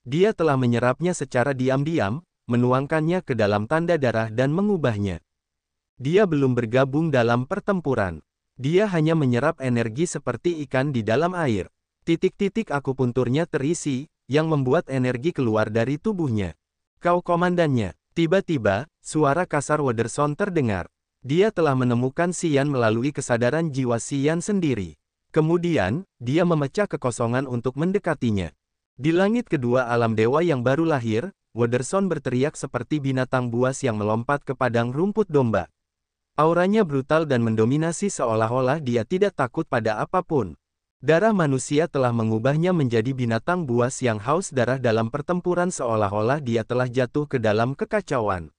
Dia telah menyerapnya secara diam-diam, menuangkannya ke dalam tanda darah dan mengubahnya. Dia belum bergabung dalam pertempuran. Dia hanya menyerap energi seperti ikan di dalam air. Titik-titik akupunturnya terisi, yang membuat energi keluar dari tubuhnya. Kau komandannya. Tiba-tiba, suara kasar Wonderson terdengar. Dia telah menemukan Xian melalui kesadaran jiwa Xian sendiri. Kemudian, dia memecah kekosongan untuk mendekatinya. Di langit kedua alam dewa yang baru lahir, Wonderson berteriak seperti binatang buas yang melompat ke padang rumput domba. Auranya brutal dan mendominasi seolah-olah dia tidak takut pada apapun. Darah manusia telah mengubahnya menjadi binatang buas yang haus darah dalam pertempuran seolah-olah dia telah jatuh ke dalam kekacauan.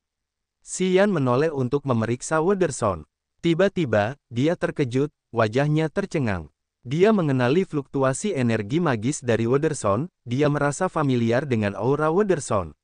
Xian menoleh untuk memeriksa Wonderson. Tiba-tiba, dia terkejut, wajahnya tercengang. Dia mengenali fluktuasi energi magis dari Wonderson, dia merasa familiar dengan aura Wonderson.